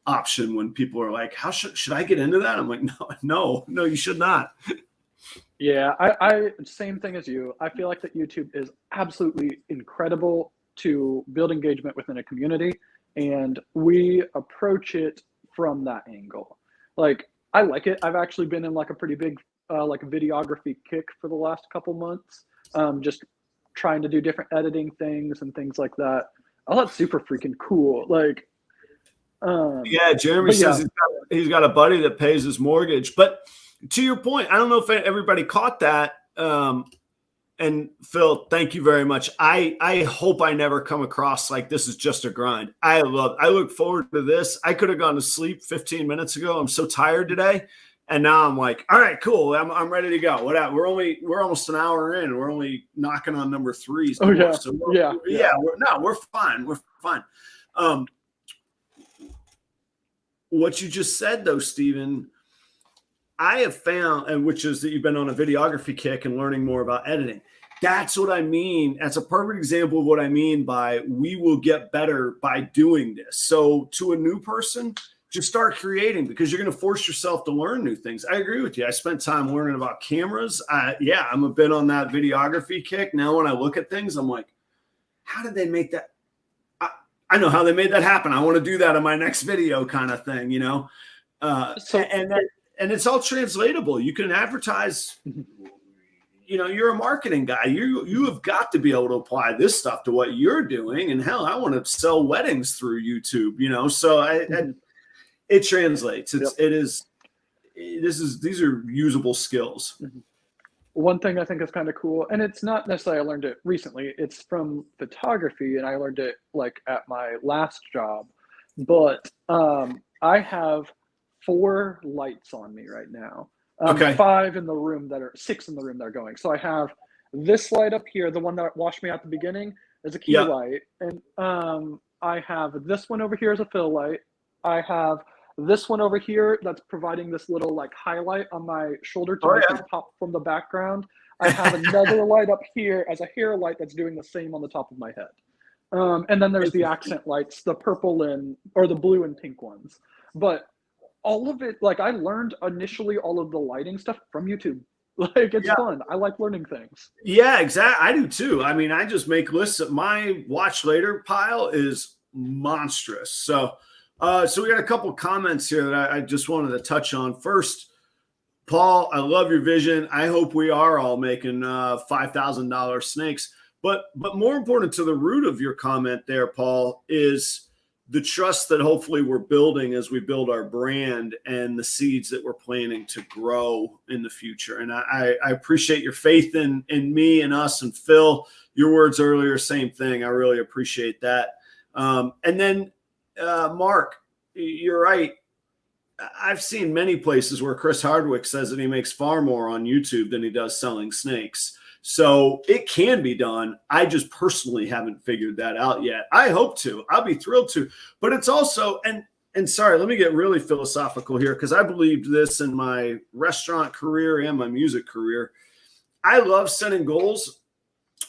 option when people are like, how should I get into that? I'm like, no, you should not. Yeah, I same thing as you. I feel like that YouTube is absolutely incredible to build engagement within a community, and we approach it from that angle. Like, I like it. I've actually been in like a pretty big like videography kick for the last couple months, just trying to do different editing things and things like that. Oh, that's super freaking cool. Like, yeah, Jeremy says he's got a buddy that pays his mortgage, but to your point, I don't know if everybody caught that. And Phil, thank you very much. I hope I never come across like this is just a grind. I look forward to this. I could have gone to sleep 15 minutes ago. I'm so tired today. And now I'm like, all right, cool. I'm ready to go. We're almost an hour in. We're only knocking on number 3s. Oh yeah. So Yeah. We're fine. We're fine. What you just said though, Stephen, I have found, and which is that you've been on a videography kick and learning more about editing. That's what I mean. That's a perfect example of what I mean by we will get better by doing this. So to a new person, just start creating because you're going to force yourself to learn new things. I agree with you. I spent time learning about cameras. I'm a bit on that videography kick. Now when I look at things, I'm like, how did they make that? I know how they made that happen. I want to do that in my next video kind of thing, you know? And it's all translatable. You can advertise, you know, you're a marketing guy. You have got to be able to apply this stuff to what you're doing. And hell, I want to sell weddings through YouTube, you know? So it translates. These are usable skills. One thing I think is kind of cool, and it's not necessarily I learned it recently, it's from photography, and I learned it like at my last job, but I have 4 lights on me right now. Okay. 5 in the room that are 6 in the room that are going. So I have this light up here, the one that washed me out at the beginning, is a key Yeah. light, and I have this one over here as a fill light. I have this one over here that's providing this little like highlight on my shoulder to Oh, make yeah. me pop from the background. I have another light up here as a hair light that's doing the same on the top of my head. And then there's the accent lights, the purple or the blue and pink ones. But all of it, like I learned initially all of the lighting stuff from YouTube. Like it's fun. I like learning things. Yeah, exactly. I do too. I mean, I just make lists. My watch later pile is monstrous. So, so we got a couple comments here that I just wanted to touch on. First, Paul, I love your vision. I hope we are all making $5,000 snakes. But more important to the root of your comment there, Paul, is the trust that hopefully we're building as we build our brand and the seeds that we're planning to grow in the future. And I appreciate your faith in me and us and Phil. Your words earlier, same thing. I really appreciate that. And then, Mark, you're right. I've seen many places where Chris Hardwick says that he makes far more on YouTube than he does selling snakes. So it can be done. I just personally haven't figured that out yet. I hope to. I'll be thrilled to. But it's also, and sorry, let me get really philosophical here because I believed this in my restaurant career and my music career. I love setting goals,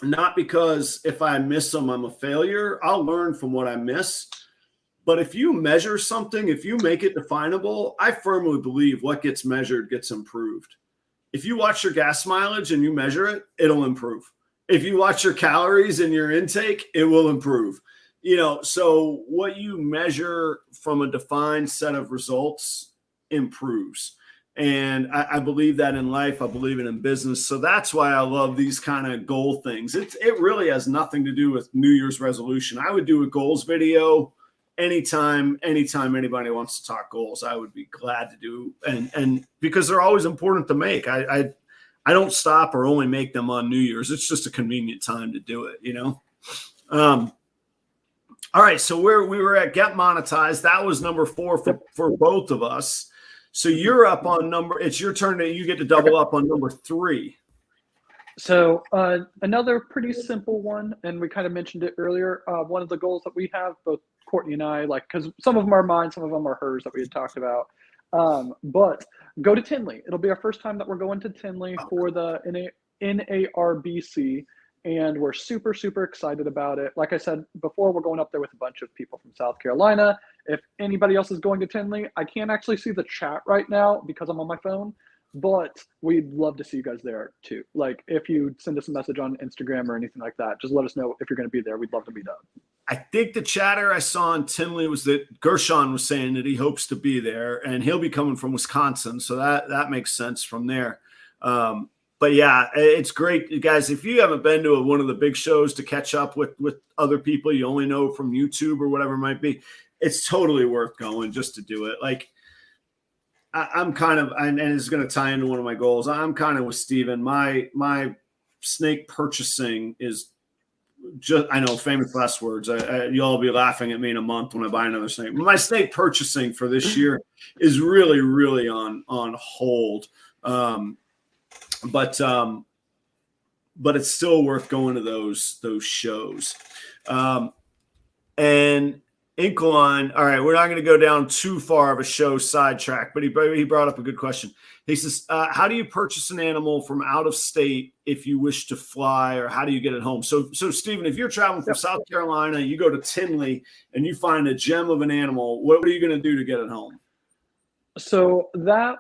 not because if I miss them, I'm a failure. I'll learn from what I miss. But if you measure something, if you make it definable, I firmly believe what gets measured gets improved. If you watch your gas mileage and you measure it, it'll improve. If you watch your calories and your intake, it will improve. So what you measure from a defined set of results improves. And I believe that in life. I believe it in business. So that's why I love these kind of goal things. It really has nothing to do with New Year's resolution. I would do a goals video anytime anybody wants to talk goals, I would be glad to do. And because they're always important to make. I don't stop or only make them on New Year's. It's just a convenient time to do it, All right. So we were at Get Monetized. That was number 4 for both of us. So you're up on it's your turn you get to double up on number 3. So another pretty simple one, and we kind of mentioned it earlier. One of the goals that we have, both Courtney and I, because some of them are mine, some of them are hers that we had talked about. But go to Tinley. It'll be our first time that we're going to Tinley for the NARBC, and we're super, super excited about it. Like I said before, we're going up there with a bunch of people from South Carolina. If anybody else is going to Tinley, I can't actually see the chat right now because I'm on my phone. But we'd love to see you guys there too. Like if you send us a message on Instagram or anything like that, just let us know if you're going to be there. We'd love to meet up. I think the chatter I saw in Tinley was that Gershon was saying that he hopes to be there, and he'll be coming from Wisconsin. So that makes sense from there. But yeah, it's great, you guys. If you haven't been to one of the big shows to catch up with other people you only know from YouTube or whatever it might be, it's totally worth going just to do it. Like, I'm kind of, and it's going to tie into one of my goals. I'm kind of with Steven. My snake purchasing is just, I know, famous last words. You'll all be laughing at me in a month when I buy another snake. My snake purchasing for this year is really, really on hold. But it's still worth going to those shows. And Inkline, all right, we're not going to go down too far of a show sidetrack, but he brought up a good question. He says, how do you purchase an animal from out of state if you wish to fly, or how do you get it home? So Stephen, if you're traveling from South Carolina, you go to Tinley and you find a gem of an animal, what are you going to do to get it home? So that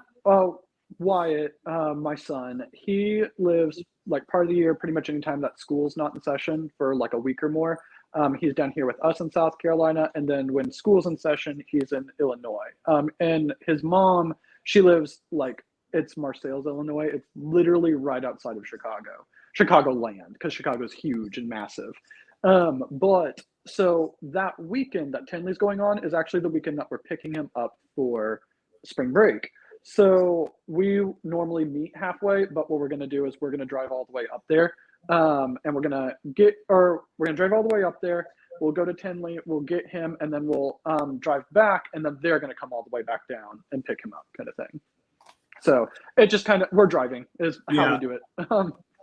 Wyatt, my son, he lives like part of the year, pretty much anytime that school's not in session for like a week or more. He's down here with us in South Carolina, and then when school's in session, he's in Illinois. And his mom, she lives like, it's Marseilles, Illinois. It's literally right outside of Chicagoland, because Chicago's huge and massive. But so that weekend that Tinley's going on is actually the weekend that we're picking him up for spring break. So we normally meet halfway, but what we're going to do is we're going to drive all the way up there. And we're going to drive all the way up there. We'll go to Tinley, we'll get him, and then we'll drive back, and then they're going to come all the way back down and pick him up, kind of thing. So it just kind of, we're driving is how we do it.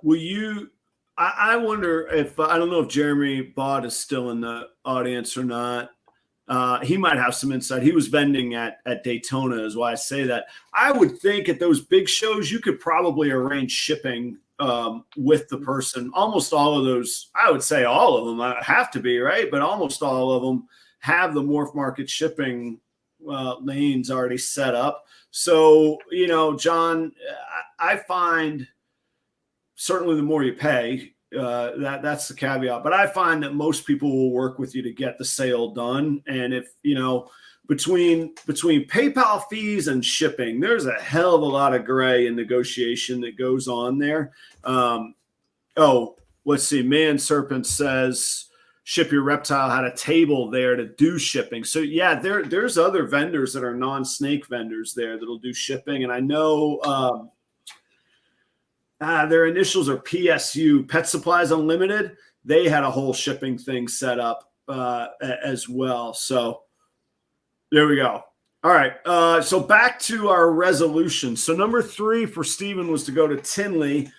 Will you? I wonder if, I don't know if Jeremy Bott is still in the audience or not. He might have some insight. He was vending at Daytona, is why I say that. I would think at those big shows, you could probably arrange shipping with the person. Almost all of those, I would say all of them have to be, right? But almost all of them have the Morph Market shipping lanes already set up. So, you know, John, I find certainly the more you pay, that's the caveat. But I find that most people will work with you to get the sale done. And if, you know, between PayPal fees and shipping, there's a hell of a lot of gray and negotiation that goes on there. Let's see. Man Serpent says, Ship Your Reptile had a table there to do shipping. So yeah, there's other vendors that are non-snake vendors there that'll do shipping. And I know their initials are PSU, Pet Supplies Unlimited. They had a whole shipping thing set up as well. So there we go. All right. So back to our resolution. So number 3 for Stephen was to go to Tinley.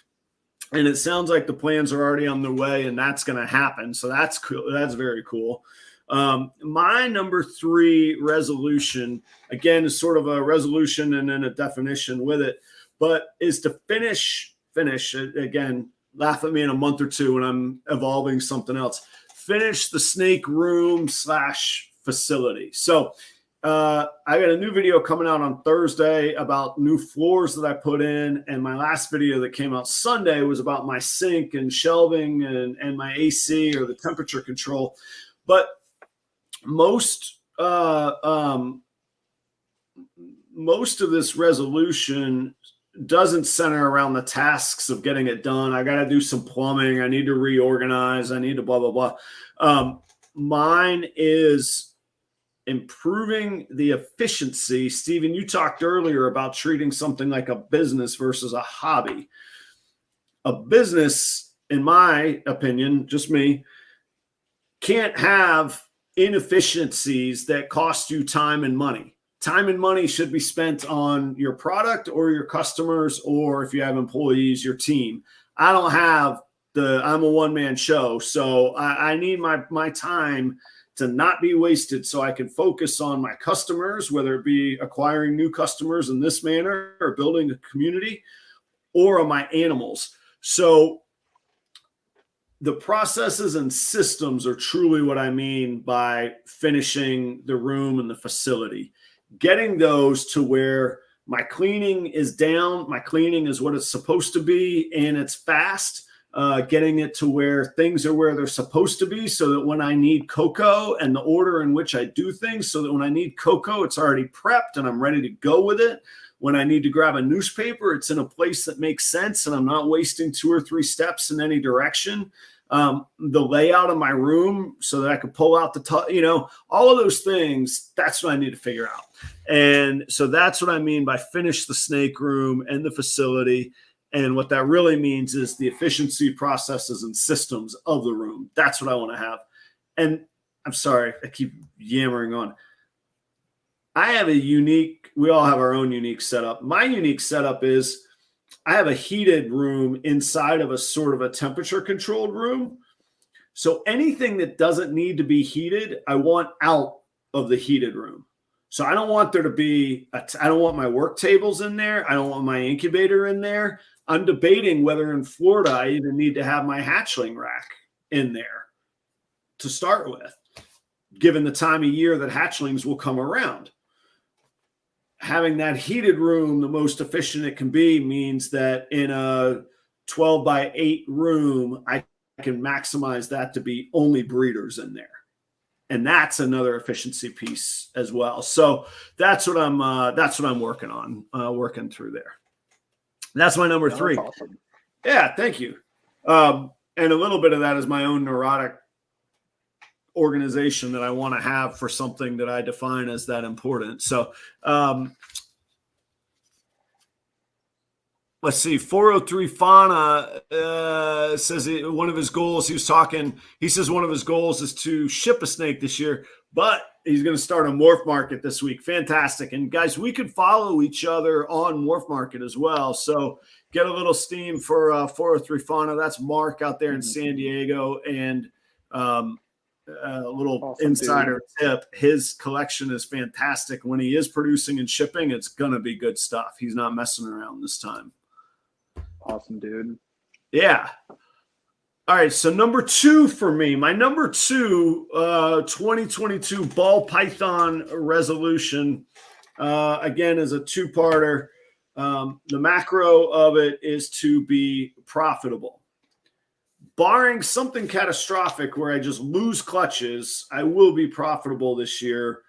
And it sounds like the plans are already on the way, and that's going to happen. So that's cool. That's very cool. My number 3 resolution, again, is sort of a resolution and then a definition with it, but is to finish again, laugh at me in a month or two when I'm evolving something else, finish the snake room / facility. So I got a new video coming out on Thursday about new floors that I put in. And my last video that came out Sunday was about my sink and shelving and my AC or the temperature control. But most of this resolution doesn't center around the tasks of getting it done. I got to do some plumbing. I need to reorganize. I need to blah, blah, blah. Mine is improving the efficiency. Stephen, you talked earlier about treating something like a business versus a hobby. A business, in my opinion, just me, can't have inefficiencies that cost you time and money. Time and money should be spent on your product or your customers, or if you have employees, your team. I don't have I'm a one-man show, so I need my time to not be wasted so I can focus on my customers, whether it be acquiring new customers in this manner or building a community, or on my animals. So the processes and systems are truly what I mean by finishing the room and the facility. Getting those to where my cleaning is down, my cleaning is what it's supposed to be, and it's fast. Getting it to where things are where they're supposed to be, so that when I need cocoa, and the order in which I do things, so that when I need cocoa, it's already prepped and I'm ready to go with it. When I need to grab a newspaper, it's in a place that makes sense and I'm not wasting 2 or 3 steps in any direction. The layout of my room so that I could pull out all of those things, that's what I need to figure out. And so that's what I mean by finish the snake room and the facility. And what that really means is the efficiency, processes, and systems of the room. That's what I want to have. And I'm sorry, I keep yammering on. I have we all have our own unique setup. My unique setup is I have a heated room inside of a sort of a temperature controlled room. So anything that doesn't need to be heated, I want out of the heated room. So I don't want there to be, I don't want my work tables in there. I don't want my incubator in there. I'm debating whether in Florida I even need to have my hatchling rack in there to start with, given the time of year that hatchlings will come around. Having that heated room the most efficient it can be means that in a 12 by 8 room, I can maximize that to be only breeders in there. And that's another efficiency piece as well. So that's what I'm working on, working through there. That's my number 3. Awesome. Yeah, thank you. And a little bit of that is my own neurotic organization that I want to have for something that I define as that important. So let's see, 403 Fauna says one of his goals, he says one of his goals is to ship a snake this year, but he's going to start a morph market this week. Fantastic. And guys, we could follow each other on morph market as well. So get a little steam for 403 Fauna. That's Mark out there in San Diego. And a little awesome, insider tip, his collection is fantastic. When he is producing and shipping, it's going to be good stuff. He's not messing around this time. Awesome, dude. Yeah. All right. So number 2 for me, my number 2, 2022 ball python resolution, again, is a 2-parter. The macro of it is to be profitable. Barring something catastrophic where I just lose clutches, I will be profitable this year,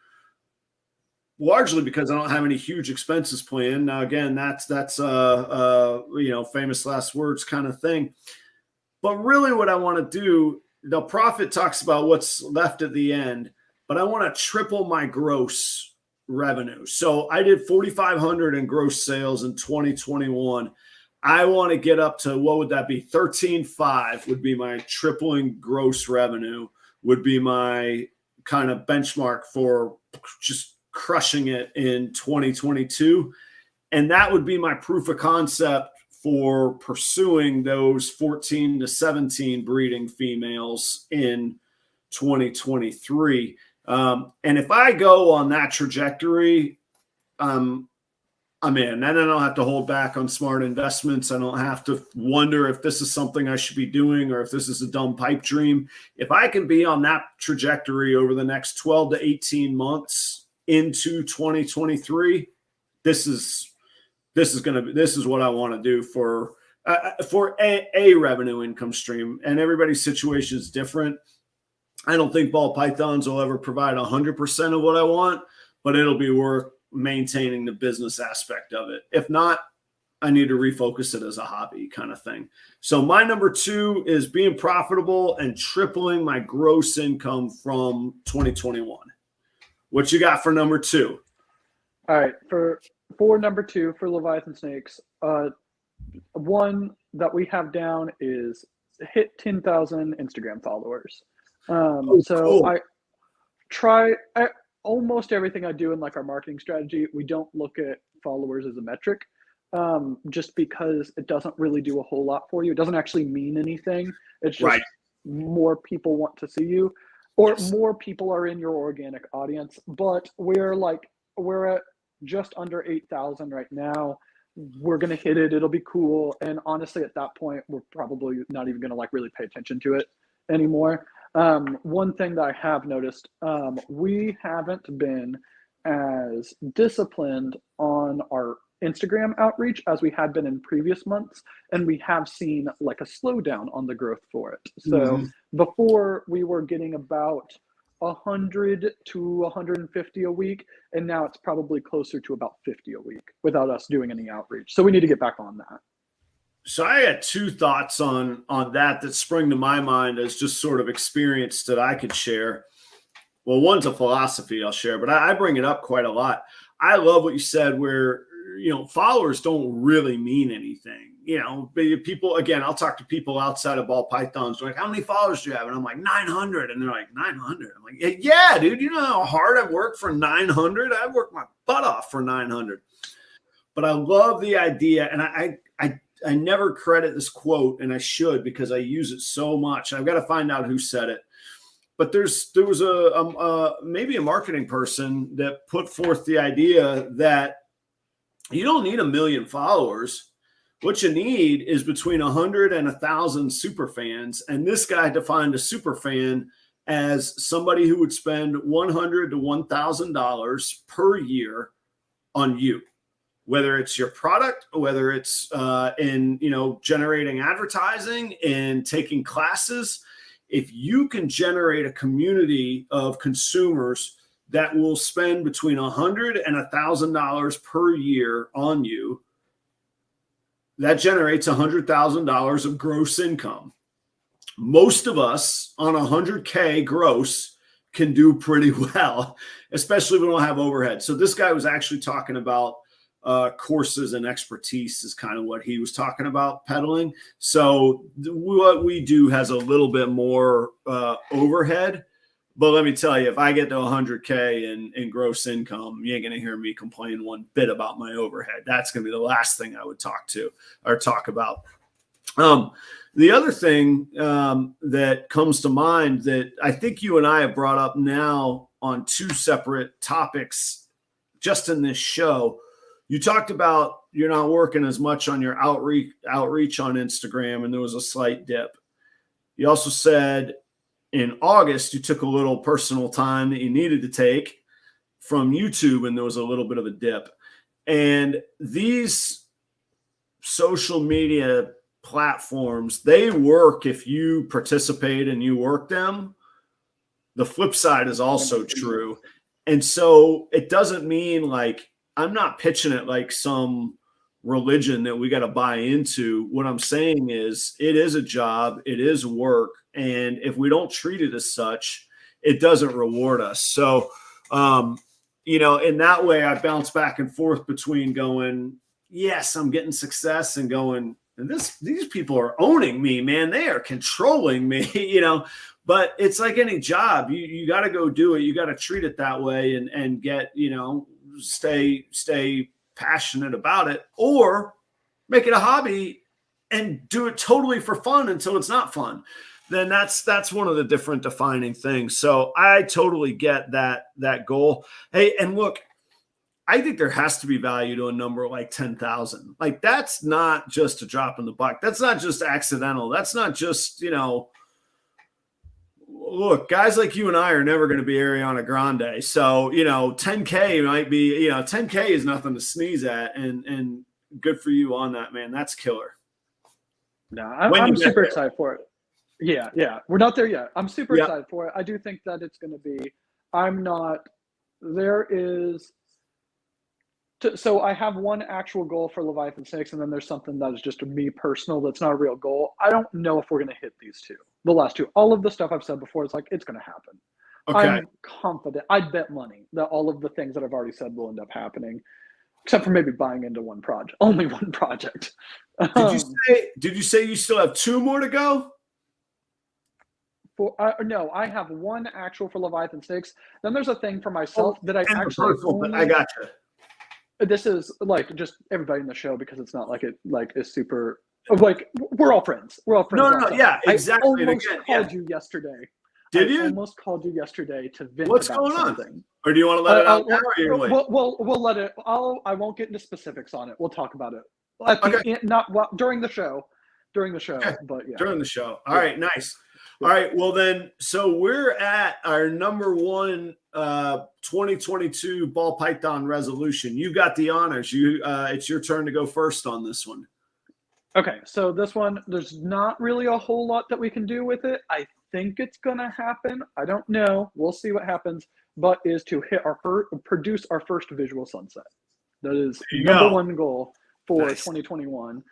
largely because I don't have any huge expenses planned. Now, again, that's famous last words kind of thing. But really what I want to do, the profit talks about what's left at the end, but I want to triple my gross revenue. So I did 4,500 in gross sales in 2021. I want to get up to, what would that be? 13.5 would be my tripling gross revenue, would be my kind of benchmark for just crushing it in 2022. And that would be my proof of concept for pursuing those 14 to 17 breeding females in 2023. And if I go on that trajectory, I'm in. And I don't have to hold back on smart investments. I don't have to wonder if this is something I should be doing or if this is a dumb pipe dream. If I can be on that trajectory over the next 12 to 18 months into 2023, this is what I want to do for a revenue income stream. And everybody's situation is different. I don't think ball pythons will ever provide 100% of what I want, but it'll be worth maintaining the business aspect of it. If not, I need to refocus it as a hobby kind of thing. So my number 2 is being profitable and tripling my gross income from 2021. What you got for number 2? All right, for number 2 for Leviathan snakes, one that we have down is hit 10,000 Instagram followers. Cool. I try almost everything I do in like our marketing strategy. We don't look at followers as a metric, just because it doesn't really do a whole lot for you. It doesn't actually mean anything. It's just more people want to see you, or more people are in your organic audience. But we're at just under 8,000 right now. We're going to hit it. It'll be cool. And honestly, at that point, we're probably not even going to like really pay attention to it anymore. One thing that I have noticed, we haven't been as disciplined on our Instagram outreach as we had been in previous months, and we have seen like a slowdown on the growth for it. So before we were getting about 100 to 150 a week, and now it's probably closer to about 50 a week without us doing any outreach. So we need to get back on that. So I had 2 thoughts on that spring to my mind as just sort of experience that I could share. Well, one's a philosophy I'll share, but I bring it up quite a lot. I love what you said where, followers don't really mean anything. People, again, I'll talk to people outside of ball pythons. They're like, how many followers do you have? And I'm like, 900. And they're like, 900. I'm like, yeah, dude, you know how hard I've worked for 900? I've worked my butt off for 900. But I love the idea. And I never credit this quote, and I should because I use it so much. I've got to find out who said it. But there was maybe a marketing person that put forth the idea that you don't need 1 million followers. What you need is between 100 and 1,000 super fans. And this guy defined a super fan as somebody who would spend $100 to $1,000 per year on you. Whether it's your product, whether it's in generating advertising and taking classes, if you can generate a community of consumers that will spend between $100 and $1,000 per year on you, that generates $100,000 of gross income. Most of us on 100K gross can do pretty well, especially if we don't have overhead. So this guy was actually talking about courses and expertise is kind of what he was talking about peddling. So what we do has a little bit more overhead. But let me tell you, if I get to 100K in gross income, you ain't going to hear me complain one bit about my overhead. That's going to be the last thing I would talk about. The other thing that comes to mind that I think you and I have brought up now on two separate topics just in this show, you talked about you're not working as much on your outreach on Instagram, and there was a slight dip. You also said in August, you took a little personal time that you needed to take from YouTube, and there was a little bit of a dip. And these social media platforms, they work if you participate and you work them. The flip side is also true. And so it doesn't mean like, I'm not pitching it like some religion that we got to buy into. What I'm saying is it is a job, it is work. And if we don't treat it as such, it doesn't reward us. So, in that way, I bounce back and forth between going, yes, I'm getting success, and going, and these people are owning me, man. They are controlling me, but it's like any job. You got to go do it. You got to treat it that way and get, stay passionate about it, or make it a hobby and do it totally for fun until it's not fun. Then that's one of the different defining things. So I totally get that goal. Hey, and look, I think there has to be value to a number like 10,000. Like, that's not just a drop in the bucket. That's not just accidental. That's not just, look, guys like you and I are never going to be Ariana Grande. So, 10K might be, 10K is nothing to sneeze at, and good for you on that, man. That's killer. No, I'm super excited for it. Yeah. We're not there yet. I'm super excited for it. I do think that it's going to be, so I have one actual goal for Leviathan 6, and then there's something that is just a me personal that's not a real goal. I don't know if we're going to hit these two, the last two. All of the stuff I've said before, it's like, it's going to happen. Okay. I'm confident. I'd bet money that all of the things that I've already said will end up happening, except for maybe buying into one project, only one project. Did you say you still have two more to go? No, I have one actual for Leviathan 6. Then there's a thing for myself that I actually own. I got you. This is like just everybody in the show, because it's not like it like is super like we're all friends. We're all friends. No, yeah, exactly. I almost called you yesterday. Did you? I almost called you yesterday to vent What's about going something. on? Or do you want to let it out now, or you're wait? We'll let it. I won't get into specifics on it. We'll talk about it at the end, during the show. Okay. But yeah, during the show. All right, nice. All right, well then, so we're at our number one 2022 ball python resolution. You got the honors. It's your turn to go first on this one. Okay, so this one, there's not really a whole lot that we can do with it. I think it's gonna happen. I don't know. We'll see what happens. But is to produce our first visual sunset. That is number one goal for 2021.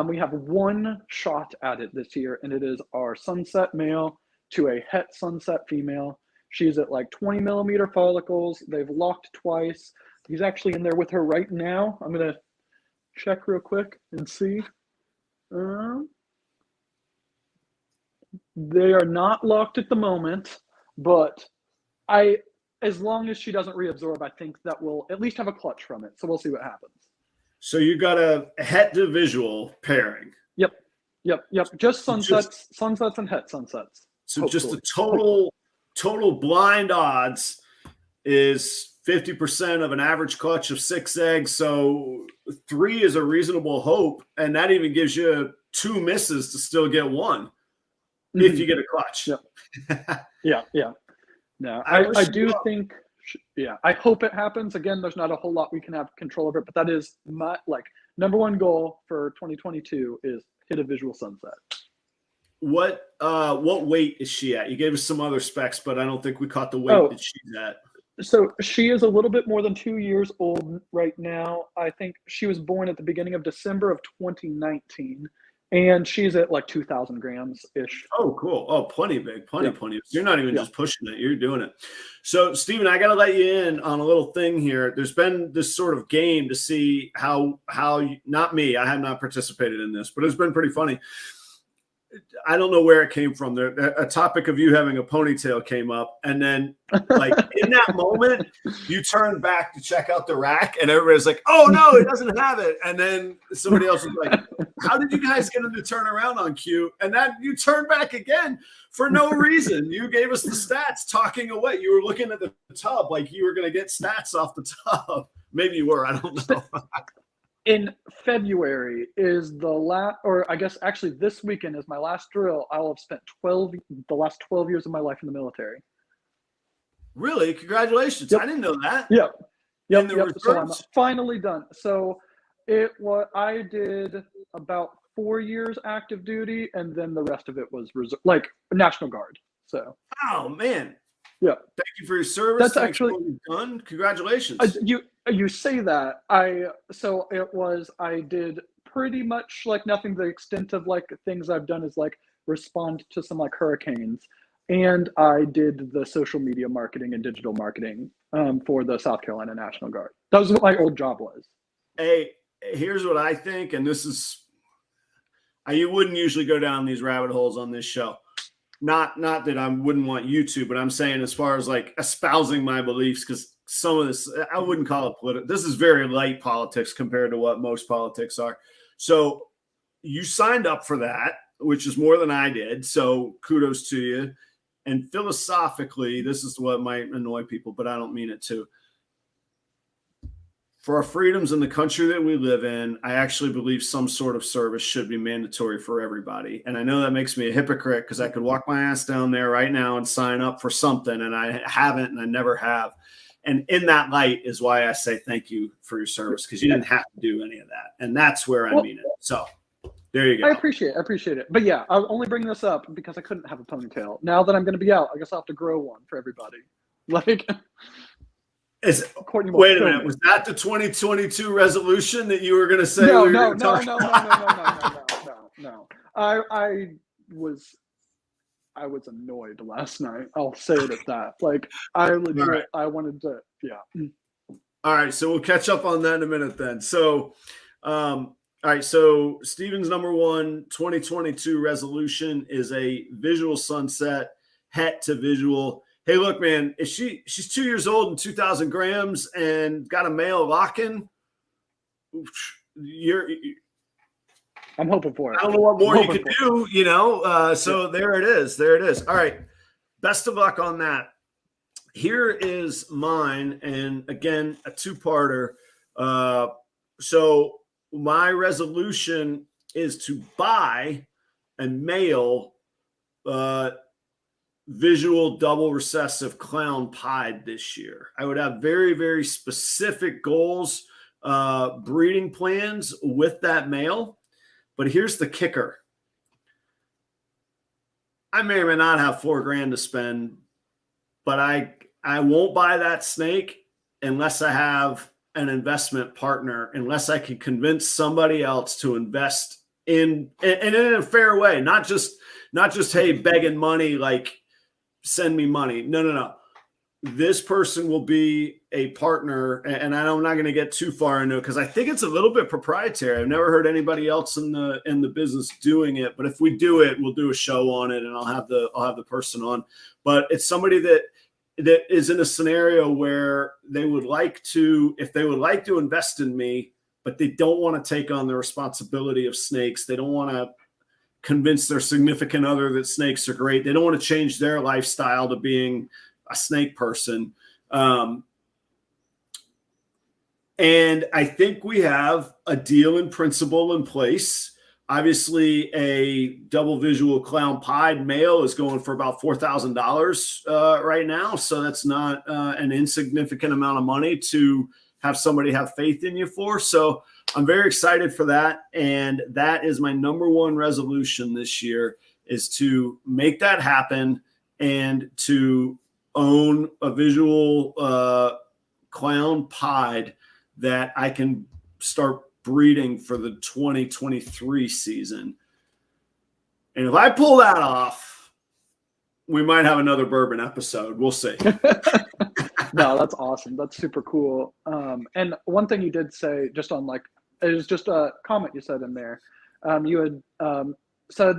We have one shot at it this year, and it is our sunset male to a het sunset female. She's at like 20 millimeter follicles. They've locked twice. He's actually in there with her right now. I'm going to check real quick and see. They are not locked at the moment, but as long as she doesn't reabsorb, I think that we'll at least have a clutch from it. So we'll see what happens. So you got a het to visual pairing. Yep. Just sunsets and het sunsets. So hopefully. Just the total blind odds is 50% of an average clutch of 6 eggs. So 3 is a reasonable hope, and that even gives you 2 misses to still get 1 if you get a clutch. Yep. Yeah. No, I do think. Yeah, I hope it happens. Again, there's not a whole lot we can have control over it, but that is my number one goal for 2022 is hit a visual sunset. What weight is she at? You gave us some other specs, but I don't think we caught the weight that she's at. So she is a little bit more than 2 years old right now. I think she was born at the beginning of December of 2019, and she's at like 2,000 grams ish. Oh, cool. Oh, plenty big, plenty. You're not even Yeah. just pushing it, you're doing it. So, Steven, I got to let you in on a little thing here. There's been this sort of game to see how not me, I have not participated in this, but it's been pretty funny. I don't know where it came from. A topic of you having a ponytail came up, and then like in that moment, you turned back to check out the rack, and everybody's like, "Oh no, it doesn't have it." And then somebody else was like, "How did you guys get him to turn around on cue?" And then you turned back again for no reason. You gave us the stats talking away. You were looking at the tub like you were going to get stats off the tub. Maybe you were. I don't know. In February is the last, or I guess actually this weekend is my last drill. I will have spent the last 12 years of my life in the military. Really? Congratulations. Yep. I didn't know that. Yep. So I'm Reserves? finally done. So I did about 4 years active duty, and then the rest of it was like National Guard. So. Oh man. Yeah. Thank you for your service. That's Thanks actually for what you've done. Congratulations. You say that. I did pretty much like nothing. The extent of like things I've done is like respond to some like hurricanes, and I did the social media marketing and digital marketing for the South Carolina National Guard. That was what my old job was. Hey, here's what I think, and this is, you wouldn't usually go down these rabbit holes on this show. Not that I wouldn't want you to, but I'm saying as far as like espousing my beliefs, because some of this, I wouldn't call it political. This is very light politics compared to what most politics are. So you signed up for that, which is more than I did. So kudos to you. And philosophically, this is what might annoy people, but I don't mean it to. For our freedoms in the country that we live in, I actually believe some sort of service should be mandatory for everybody. And I know that makes me a hypocrite because I could walk my ass down there right now and sign up for something, and I haven't, and I never have. And in that light is why I say thank you for your service, because you didn't have to do any of that. And that's where I mean it. So there you go. I appreciate it. But yeah, I'll only bring this up because I couldn't have a ponytail. Now that I'm going to be out, I guess I'll have to grow one for everybody. Like... Wait a minute. Was that the 2022 resolution that you were going to say? No. I was annoyed last night. I'll say it at that. Like I wanted to. Yeah. All right. So we'll catch up on that in a minute then. So, all right. So Steven's number one 2022 resolution is a visual sunset, het to visual. Hey, look, man, if she's 2 years old and 2,000 grams and got a male lock-in, I'm hoping for it. I don't know what more you could do, you know. So there it is. All right. Best of luck on that. Here is mine. And again, a two-parter. So my resolution is to buy a male visual double recessive clown pied this year. I would have very, very specific goals, breeding plans with that male. But here's the kicker. I may or may not have $4,000 to spend, but I won't buy that snake unless I have an investment partner, unless I can convince somebody else to invest in a fair way, not just, hey, begging money, like send me money. No. This person will be a partner, and I'm not going to get too far into it because I think it's a little bit proprietary. I've never heard anybody else in the business doing it, but if we do it, we'll do a show on it, and I'll have the person on. But it's somebody that is in a scenario where they would like to invest in me, but they don't want to take on the responsibility of snakes. They don't want to convince their significant other that snakes are great. They don't want to change their lifestyle to being a snake person. And I think we have a deal in principle in place. Obviously, a double visual clown pied male is going for about $4,000 right now. So that's not an insignificant amount of money to have somebody have faith in you for. So I'm very excited for that. And that is my number one resolution this year, is to make that happen and to own a visual clown pied that I can start breeding for the 2023 season. And if I pull that off, we might have another bourbon episode. We'll see. No, that's awesome. That's super cool. And one thing you did say just on like, it was just a comment you said in there. You had said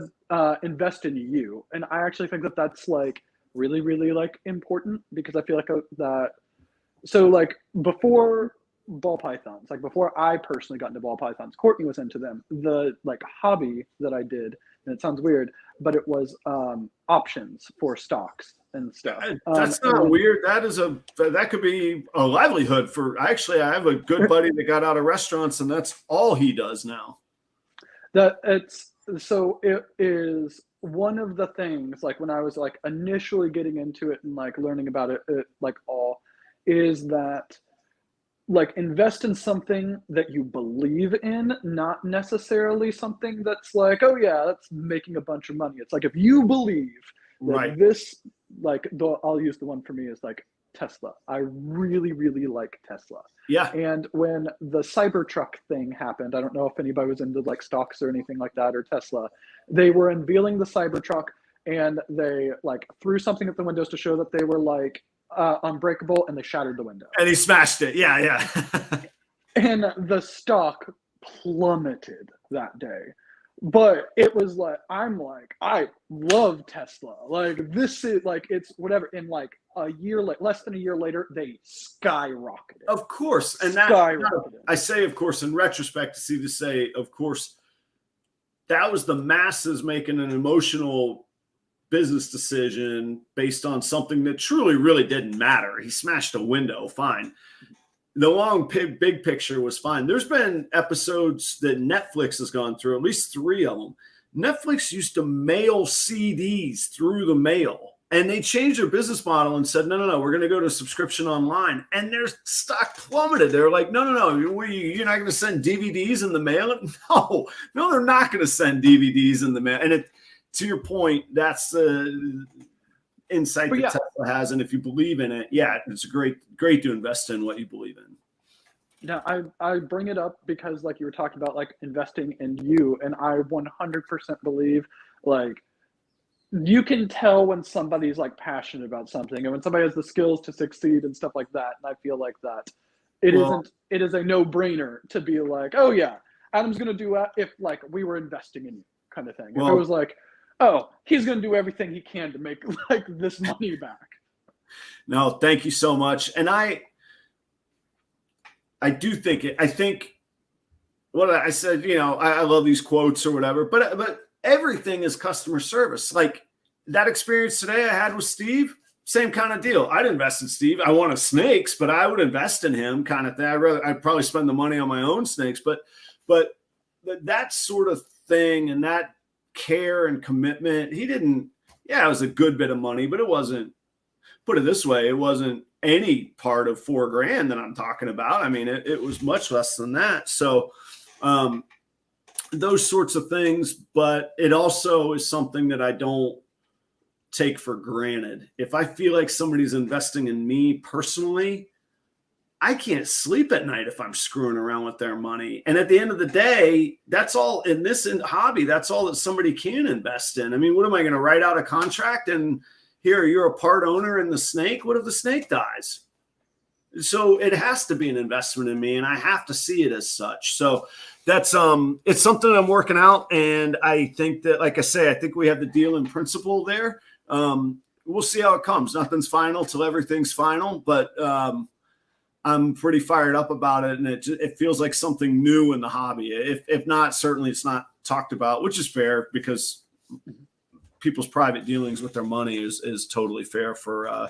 invest in you. And I actually think that that's like really, really like important, because I feel like that. So like before ball pythons, like before I personally got into ball pythons, Courtney was into them. The like hobby that I did, and it sounds weird, but it was options for stocks and stuff. That's not weird. That could be a livelihood for. Actually, I have a good buddy that got out of restaurants, and that's all he does now. It is one of the things, like when I was like initially getting into it and like learning about it like all, is that like invest in something that you believe in, not necessarily something that's like, oh yeah, that's making a bunch of money. It's like, if you believe that Right. this, like I'll use the one for me is like Tesla. I really, really like Tesla. Yeah. And when the Cybertruck thing happened, I don't know if anybody was into like stocks or anything like that, or Tesla. They were unveiling the Cybertruck, and they like threw something at the windows to show that they were like unbreakable, and they shattered the window. And he smashed it. Yeah, yeah. And the stock plummeted that day. But it was like, I'm like, I love Tesla. Like, this is like, it's whatever. In like a year, like less than a year later, they skyrocketed. Of course. And that, I say, of course, in retrospect, to say, of course, that was the masses making an emotional business decision based on something that truly really didn't matter. He smashed a window, fine. The long big picture was fine. There's been episodes that Netflix has gone through, at least 3 of them. Netflix used to mail CDs through the mail, and they changed their business model and said, no, we're going to go to subscription online. And their stock plummeted. They're like, no, you're not going to send DVDs in the mail? No, they're not going to send DVDs in the mail. And to your point, that's the insight that Tesla has. And if you believe in it, it's great to invest in what you believe in. Now, I bring it up because like you were talking about like investing in you, and I 100% believe like you can tell when somebody's like passionate about something, and when somebody has the skills to succeed and stuff like that. And I feel like that it is a no-brainer to be like, oh yeah, Adam's going to do that if like we were investing in you kind of thing. If it was like, oh, he's going to do everything he can to make like this money back. No, thank you so much. And I do think it. I think what I said, I love these quotes or whatever, but everything is customer service. Like that experience today I had with Steve, same kind of deal. I'd invest in Steve. I wanted snakes, but I would invest in him, kind of thing. I'd probably spend the money on my own snakes, but that sort of thing and that care and commitment, it was a good bit of money, but it wasn't, put it this way, it wasn't any part of $4,000 that I'm talking about. I mean, it was much less than that. So those sorts of things, but it also is something that I don't take for granted. If I feel like somebody's investing in me personally, I can't sleep at night if I'm screwing around with their money. And at the end of the day, that's all in this hobby. That's all that somebody can invest in. I mean, what am I going to write out a contract and here you're a part owner in the snake? What if the snake dies? So it has to be an investment in me, and I have to see it as such. So that's it's something I'm working out, and I think that, like I say, I think we have the deal in principle there. We'll see how it comes. Nothing's final till everything's final, but I'm pretty fired up about it, and it feels like something new in the hobby. If not, certainly it's not talked about, which is fair because people's private dealings with their money is totally fair for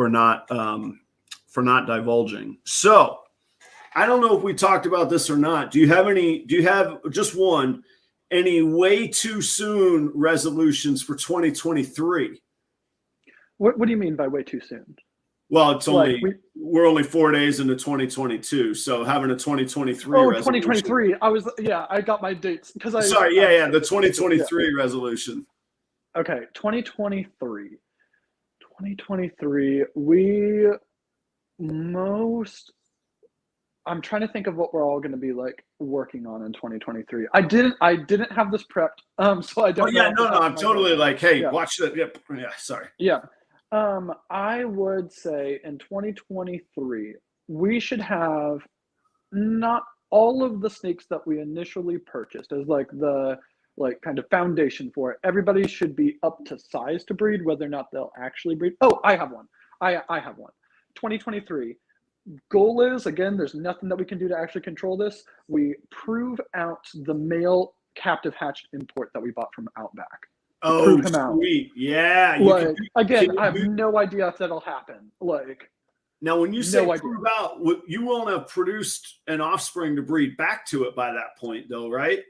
not divulging. So I don't know if we talked about this or not. Do you have just any way too soon resolutions for 2023? What do you mean by way too soon? Well, it's we're only 4 days into 2022, so having a 2023 resolution. 2023. I got my dates because the 2023 resolution. Okay, 2023. I'm trying to think of what we're all going to be like working on in 2023. I didn't have this prepped, so I don't Oh yeah, know. no, I'm totally like, hey, Yeah. watch that. Yep. Yeah, sorry. Yeah. I would say in 2023, we should have not all of the snakes that we initially purchased as like the like kind of foundation for it. Everybody should be up to size to breed, whether or not they'll actually breed. Oh, I have one. I have one. 2023. Goal is, again, there's nothing that we can do to actually control this. We prove out the male captive hatched import that we bought from Outback. Oh, Prove him out. sweet. Yeah. Like, again, I have no idea if that'll happen. Like, now, when you say no idea. prove out, you won't have produced an offspring to breed back to it by that point, though, right?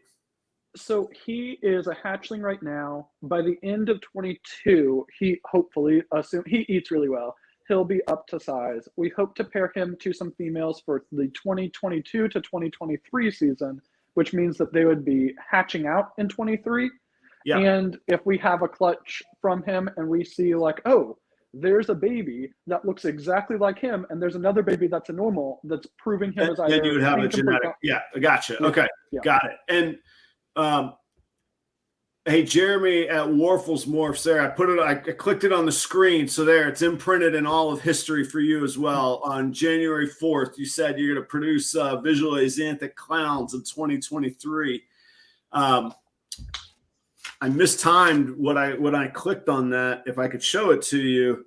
So he is a hatchling right now. By the end of 22, he hopefully, assume he eats really well, he'll be up to size. We hope to pair him to some females for the 2022 to 2023 season, which means that they would be hatching out in 23. Yeah. And if we have a clutch from him and we see like, oh, there's a baby that looks exactly like him, and there's another baby that's a normal that's proving him as either. Then you would have a genetic. Yeah, I gotcha. Yeah. Okay, Yeah. got it. And hey, Jeremy at Warfels Morphs there. I clicked it on the screen, so there it's imprinted in all of history for you as well. On January 4th, you said you're going to produce visual axanthic clowns in 2023. I mistimed when I clicked on that. If I could show it to you,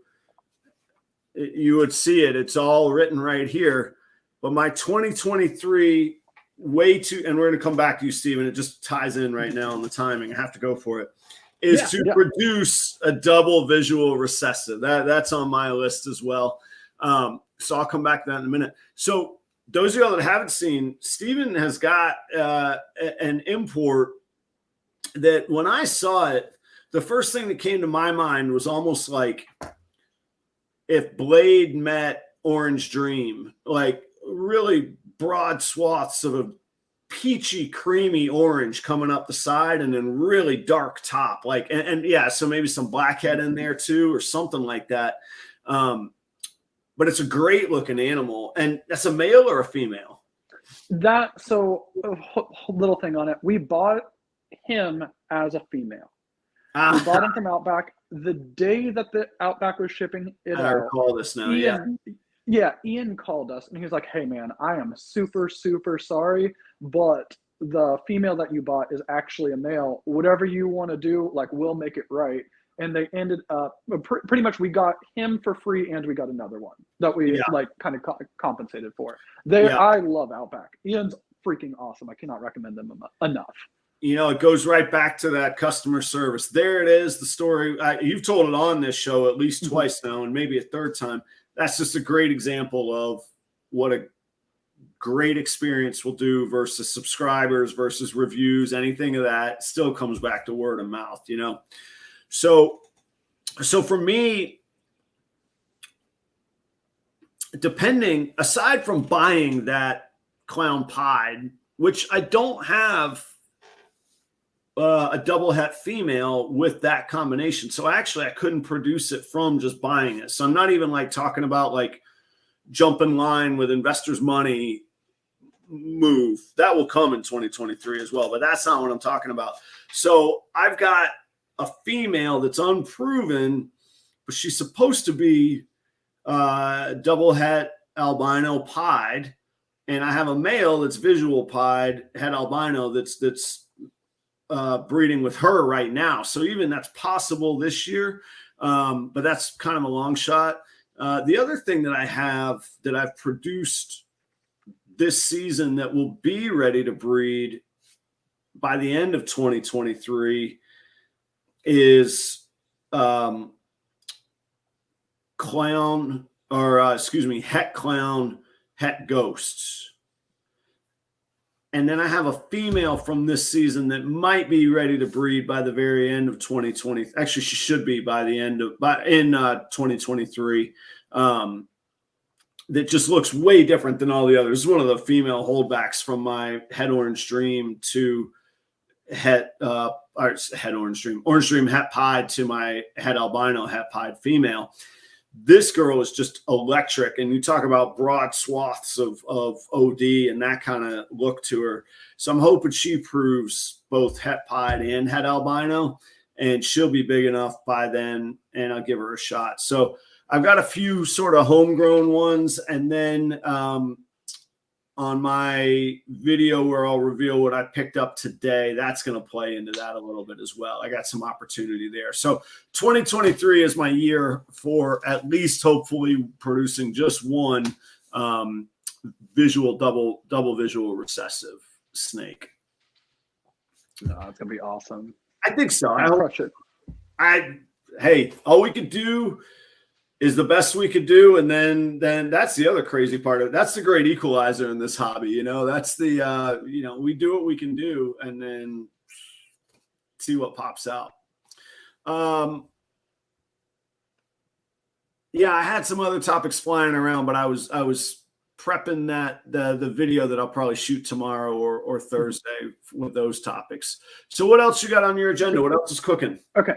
you would see it. It's all written right here. But my 2023 and we're going to come back to you, Steven. It just ties in right now on the timing. I have to go for it. Is to produce a double visual recessive. That's on my list as well. So I'll come back to that in a minute. So those of y'all that haven't seen, Steven has got an import that when I saw it, the first thing that came to my mind was almost like if Blade met Orange Dream, like really broad swaths of a peachy, creamy orange coming up the side and then really dark top. Like, and yeah, so maybe some blackhead in there too, or something like that. But it's a great looking animal. And that's a male or a female? So a little thing on it. We bought him as a female. We bought him from Outback the day that the Outback was shipping it out. I recall this now. Ian called us and he was like, hey man, I am super, super sorry, but the female that you bought is actually a male. Whatever you want to do, like, we'll make it right. And they ended up pretty much, we got him for free and we got another one that we like kind of compensated for. I love Outback. Ian's freaking awesome. I cannot recommend them enough. You know, it goes right back to that customer service. There it is, the story. You've told it on this show at least twice now, and maybe a third time. That's just a great example of what a great experience will do versus subscribers versus reviews. Anything of that still comes back to word of mouth, you know? So for me, depending, aside from buying that clown pied, which I don't have a double het female with that combination. So actually I couldn't produce it from just buying it. So I'm not even like talking about like jump in line with investors' money move. That will come in 2023 as well, but that's not what I'm talking about. So I've got a female that's unproven, but she's supposed to be double het albino pied. And I have a male that's visual pied het albino that's breeding with her right now. So even that's possible this year, but that's kind of a long shot. The other thing that I have that I've produced this season that will be ready to breed by the end of 2023 is het clown, het ghosts. And then I have a female from this season that might be ready to breed by the very end of 2020. Actually, she should be in 2023. That just looks way different than all the others. This is one of the female holdbacks from my het Orange Dream to Orange Dream het pied to my het albino het pied female. This girl is just electric, and you talk about broad swaths of OD and that kind of look to her. So I'm hoping she proves both het pied and het albino, and she'll be big enough by then, and I'll give her a shot. So I've got a few sort of homegrown ones, and then on my video where I'll reveal what I picked up today, that's going to play into that a little bit as well. I got some opportunity there. So 2023 is my year for at least hopefully producing just one visual double visual recessive snake. No, it's gonna be awesome. I think so. I crush it. Hey, all we could do is the best we could do, and then that's the other crazy part of it. That's the great equalizer in this hobby, you know. That's the we do what we can do, and then see what pops out. Yeah, I had some other topics flying around, but I was prepping the video that I'll probably shoot tomorrow or Thursday with those topics. So what else you got on your agenda? What else is cooking? Okay.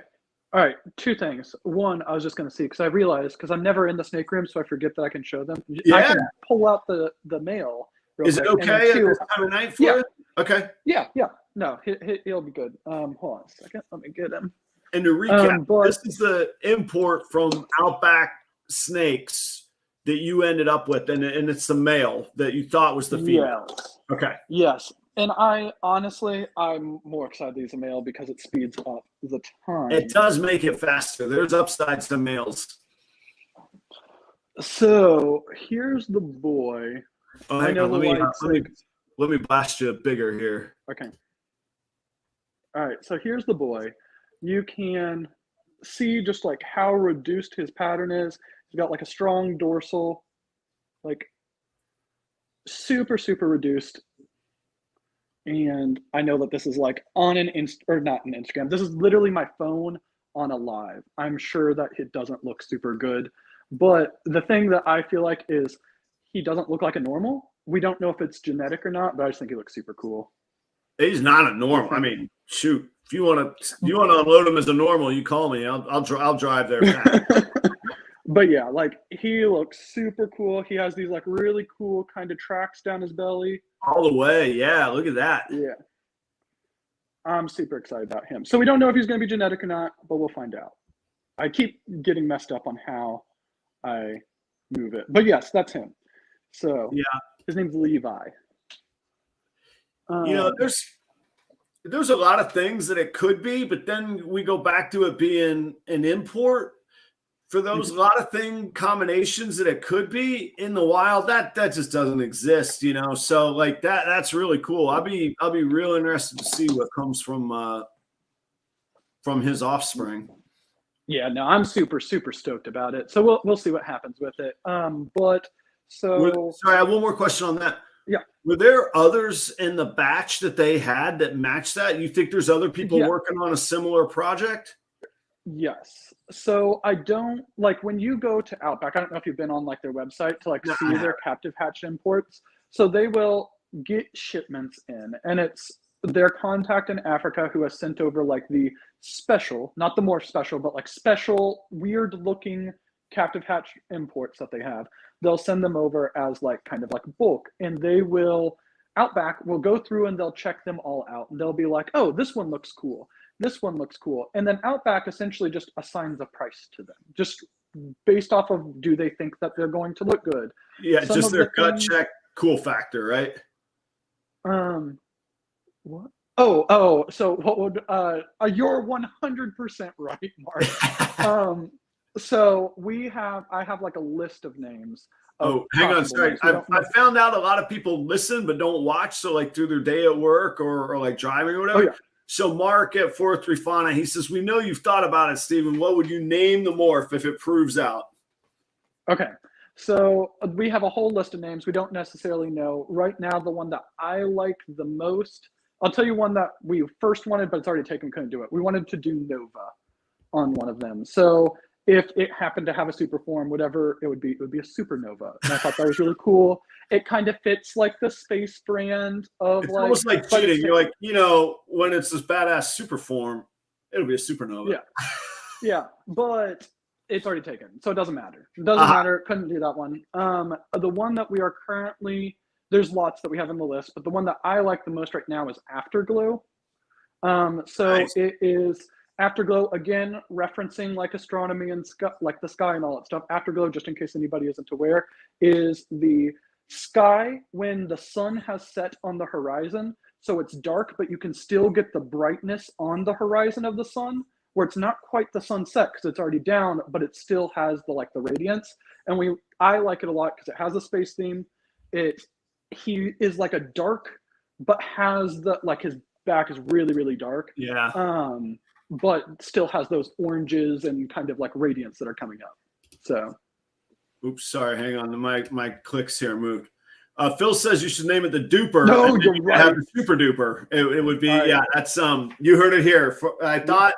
All right, two things. One, I was just going to see, because I realized, because I'm never in the snake room, so I forget that I can show them. Yeah. I can pull out the mail. Is it okay at this time of night for you? Okay. Yeah. No, he'll be good. Hold on a second. Let me get him. And to recap, this is the import from Outback Snakes that you ended up with, and it's the male that you thought was the female. Yes. Okay. Yes. And I'm more excited to use a male because it speeds up the time. It does make it faster. There's upsides to males. So here's the boy. Oh, I know. Let me blast you bigger here. Okay. All right. So here's the boy. You can see just like how reduced his pattern is. He's got like a strong dorsal, like super, super reduced. And I know that this is like on not an Instagram. This is literally my phone on a live. I'm sure that it doesn't look super good. But the thing that I feel like is he doesn't look like a normal. We don't know if it's genetic or not, but I just think he looks super cool. He's not a normal. I mean, shoot, if you want to unload him as a normal, you call me. I'll drive there. But yeah, like he looks super cool. He has these like really cool kind of tracks down his belly. All the way. Yeah, look at that. Yeah. I'm super excited about him. So we don't know if he's going to be genetic or not, but we'll find out. I keep getting messed up on how I move it. But yes, that's him. So yeah, his name's Levi. There's a lot of things that it could be, but then we go back to it being an import. For those a lot of combinations that it could be in the wild, that just doesn't exist, you know. So like that's really cool. I'll be real interested to see what comes from his offspring. Yeah, no, I'm super, super stoked about it. So we'll see what happens with it. Sorry, I have one more question on that. Yeah. Were there others in the batch that they had that matched that? You think there's other people working on a similar project? Yes. So I don't like when you go to Outback, I don't know if you've been on like their website to like see their captive hatch imports. So they will get shipments in, and it's their contact in Africa who has sent over like the special, not the more special, but like special weird looking captive hatch imports that they have. They'll send them over as like kind of like bulk, and Outback will go through and they'll check them all out, and they'll be like, oh, this one looks cool. This one looks cool. And then Outback essentially just assigns a price to them, just based off of do they think that they're going to look good. Yeah, just their gut check cool factor, right? What? Oh, so what would you're 100% right, Mark. So I have like a list of names. Hang on, sorry. I found out a lot of people listen but don't watch, so like through their day at work or like driving or whatever. Oh, yeah. So Mark at 4-3 Fauna, he says, we know you've thought about it, Stephen. What would you name the morph if it proves out? Okay. So we have a whole list of names. We don't necessarily know. Right now, the one that I like the most, I'll tell you one that we first wanted, but it's already taken, couldn't do it. We wanted to do Nova on one of them. So if it happened to have a super form, whatever it would be a supernova. And I thought that was really cool. It kind of fits like the space brand of it's almost like cheating. You're like, when it's this badass super form, it'll be a supernova. Yeah. Yeah. But It's already taken, so it doesn't matter. It doesn't matter. Couldn't do that one. The one that we are currently, there's lots that we have on the list, but the one that I like the most right now is Afterglow. So Nice. it is Afterglow, again, referencing like astronomy and like the sky and all that stuff. Afterglow, just in case anybody isn't aware, is the sky when the sun has set on the horizon. So it's dark, but you can still get the brightness on the horizon of the sun, where it's not quite the sunset because it's already down, but it still has the radiance. And I like it a lot because it has a space theme. He is like a dark, but has his back is really, really dark. Yeah. But still has those oranges and kind of like radiance that are coming up. So. Oops, sorry. Hang on. My clicks here moved. Phil says you should name it the Duper. No, you're right. Have the Super Duper. It would be That's you heard it here. I thought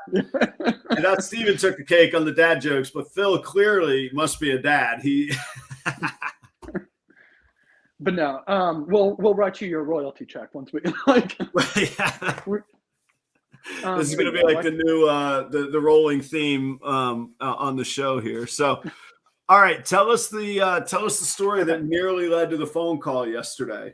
Steven took the cake on the dad jokes, but Phil clearly must be a dad. But no, we'll write you your royalty check once we like. This is going to be like the new the rolling theme on the show here. So. All right, tell us the story that nearly led to the phone call yesterday.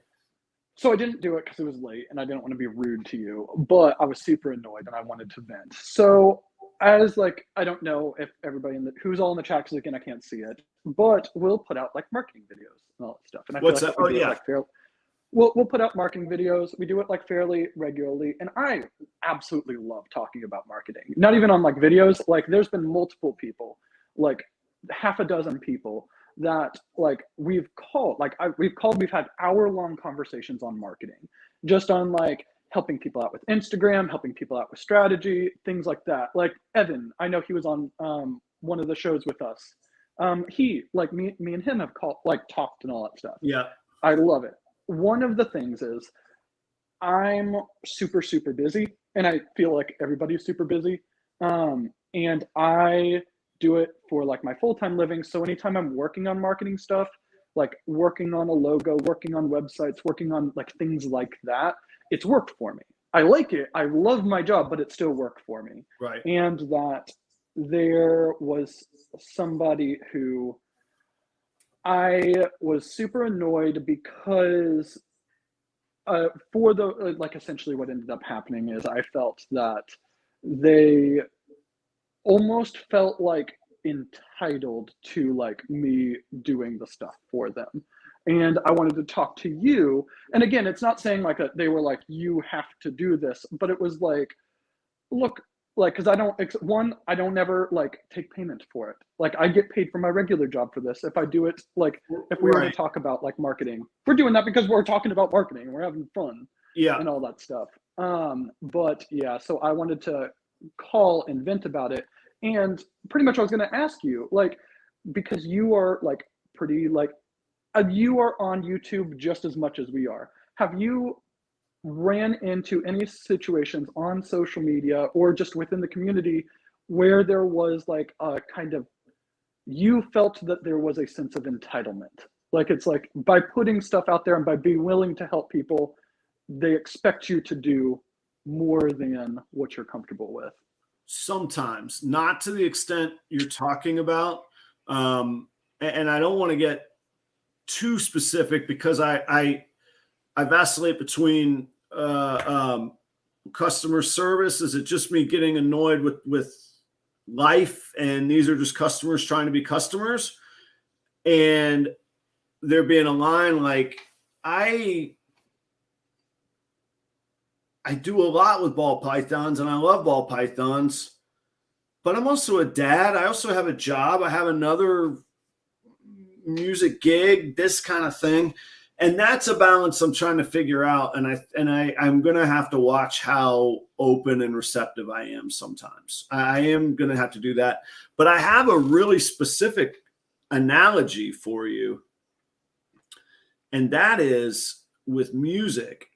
So I didn't do it because it was late and I didn't want to be rude to you, but I was super annoyed and I wanted to vent. So as I don't know if everybody who's all in the chat, because again I can't see it, but we'll put out like marketing videos and all that stuff. And I What's feel like that? We'll put out marketing videos. We do it like fairly regularly, and I absolutely love talking about marketing. Not even on like videos. Like there's been multiple people, like half a dozen people that like we've had hour-long conversations on marketing, just on like helping people out with Instagram, helping people out with strategy, things like that. Like Evan, I know he was on one of the shows with us. He like me and him have talked and all that stuff. Yeah, I love it. One of the things is I'm super, super busy, and I feel like everybody's super busy. And I do it for like my full-time living. So anytime I'm working on marketing stuff, like working on a logo, working on websites, working on like things like that, it's worked for me. I like it. I love my job, but it still worked for me. right. And that there was somebody who I was super annoyed because essentially what ended up happening is I felt that they almost felt like entitled to like me doing the stuff for them. And I wanted to talk to you. And again, it's not saying like they were like, you have to do this, but it was like, look, like, cause I don't ever like take payment for it. Like I get paid for my regular job for this. If I do it, like if we were to talk about like marketing, we're doing that because we're talking about marketing, we're having fun and all that stuff. But yeah, so I wanted to call and vent about it. And pretty much I was going to ask you, like, because you are like pretty like, you are on YouTube just as much as we are. Have you ran into any situations on social media or just within the community where there was like a kind of, you felt that there was a sense of entitlement? Like it's like by putting stuff out there and by being willing to help people, they expect you to do more than what you're comfortable with. Sometimes, not to the extent you're talking about. And I don't want to get too specific because I vacillate between customer service. Is it just me getting annoyed with life, and these are just customers trying to be customers, and there being a line like I do a lot with ball pythons and I love ball pythons, but I'm also a dad. I also have a job. I have another music gig, this kind of thing. And that's a balance I'm trying to figure out. And I'm going to have to watch how open and receptive I am sometimes. I am going to have to do that. But I have a really specific analogy for you. And that is with music.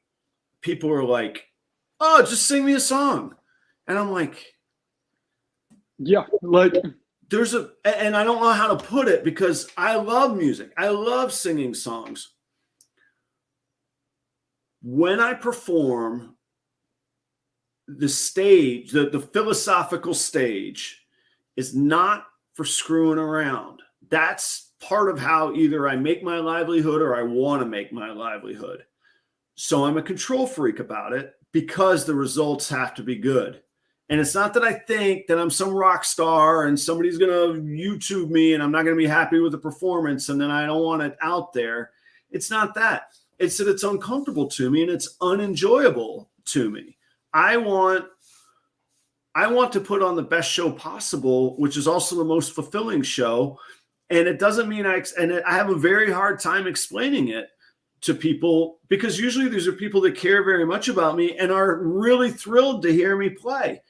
People are like, oh, just sing me a song. And I'm like, yeah, like and I don't know how to put it because I love music. I love singing songs. When I perform, the stage, the philosophical stage is not for screwing around. That's part of how either I make my livelihood or I want to make my livelihood. So I'm a control freak about it because the results have to be good. And it's not that I think that I'm some rock star and somebody's going to YouTube me and I'm not going to be happy with the performance and then I don't want it out there. It's not that. It's that it's uncomfortable to me and it's unenjoyable to me. I want to put on the best show possible, which is also the most fulfilling show. And it doesn't mean I have a very hard time explaining it to people because usually these are people that care very much about me and are really thrilled to hear me play.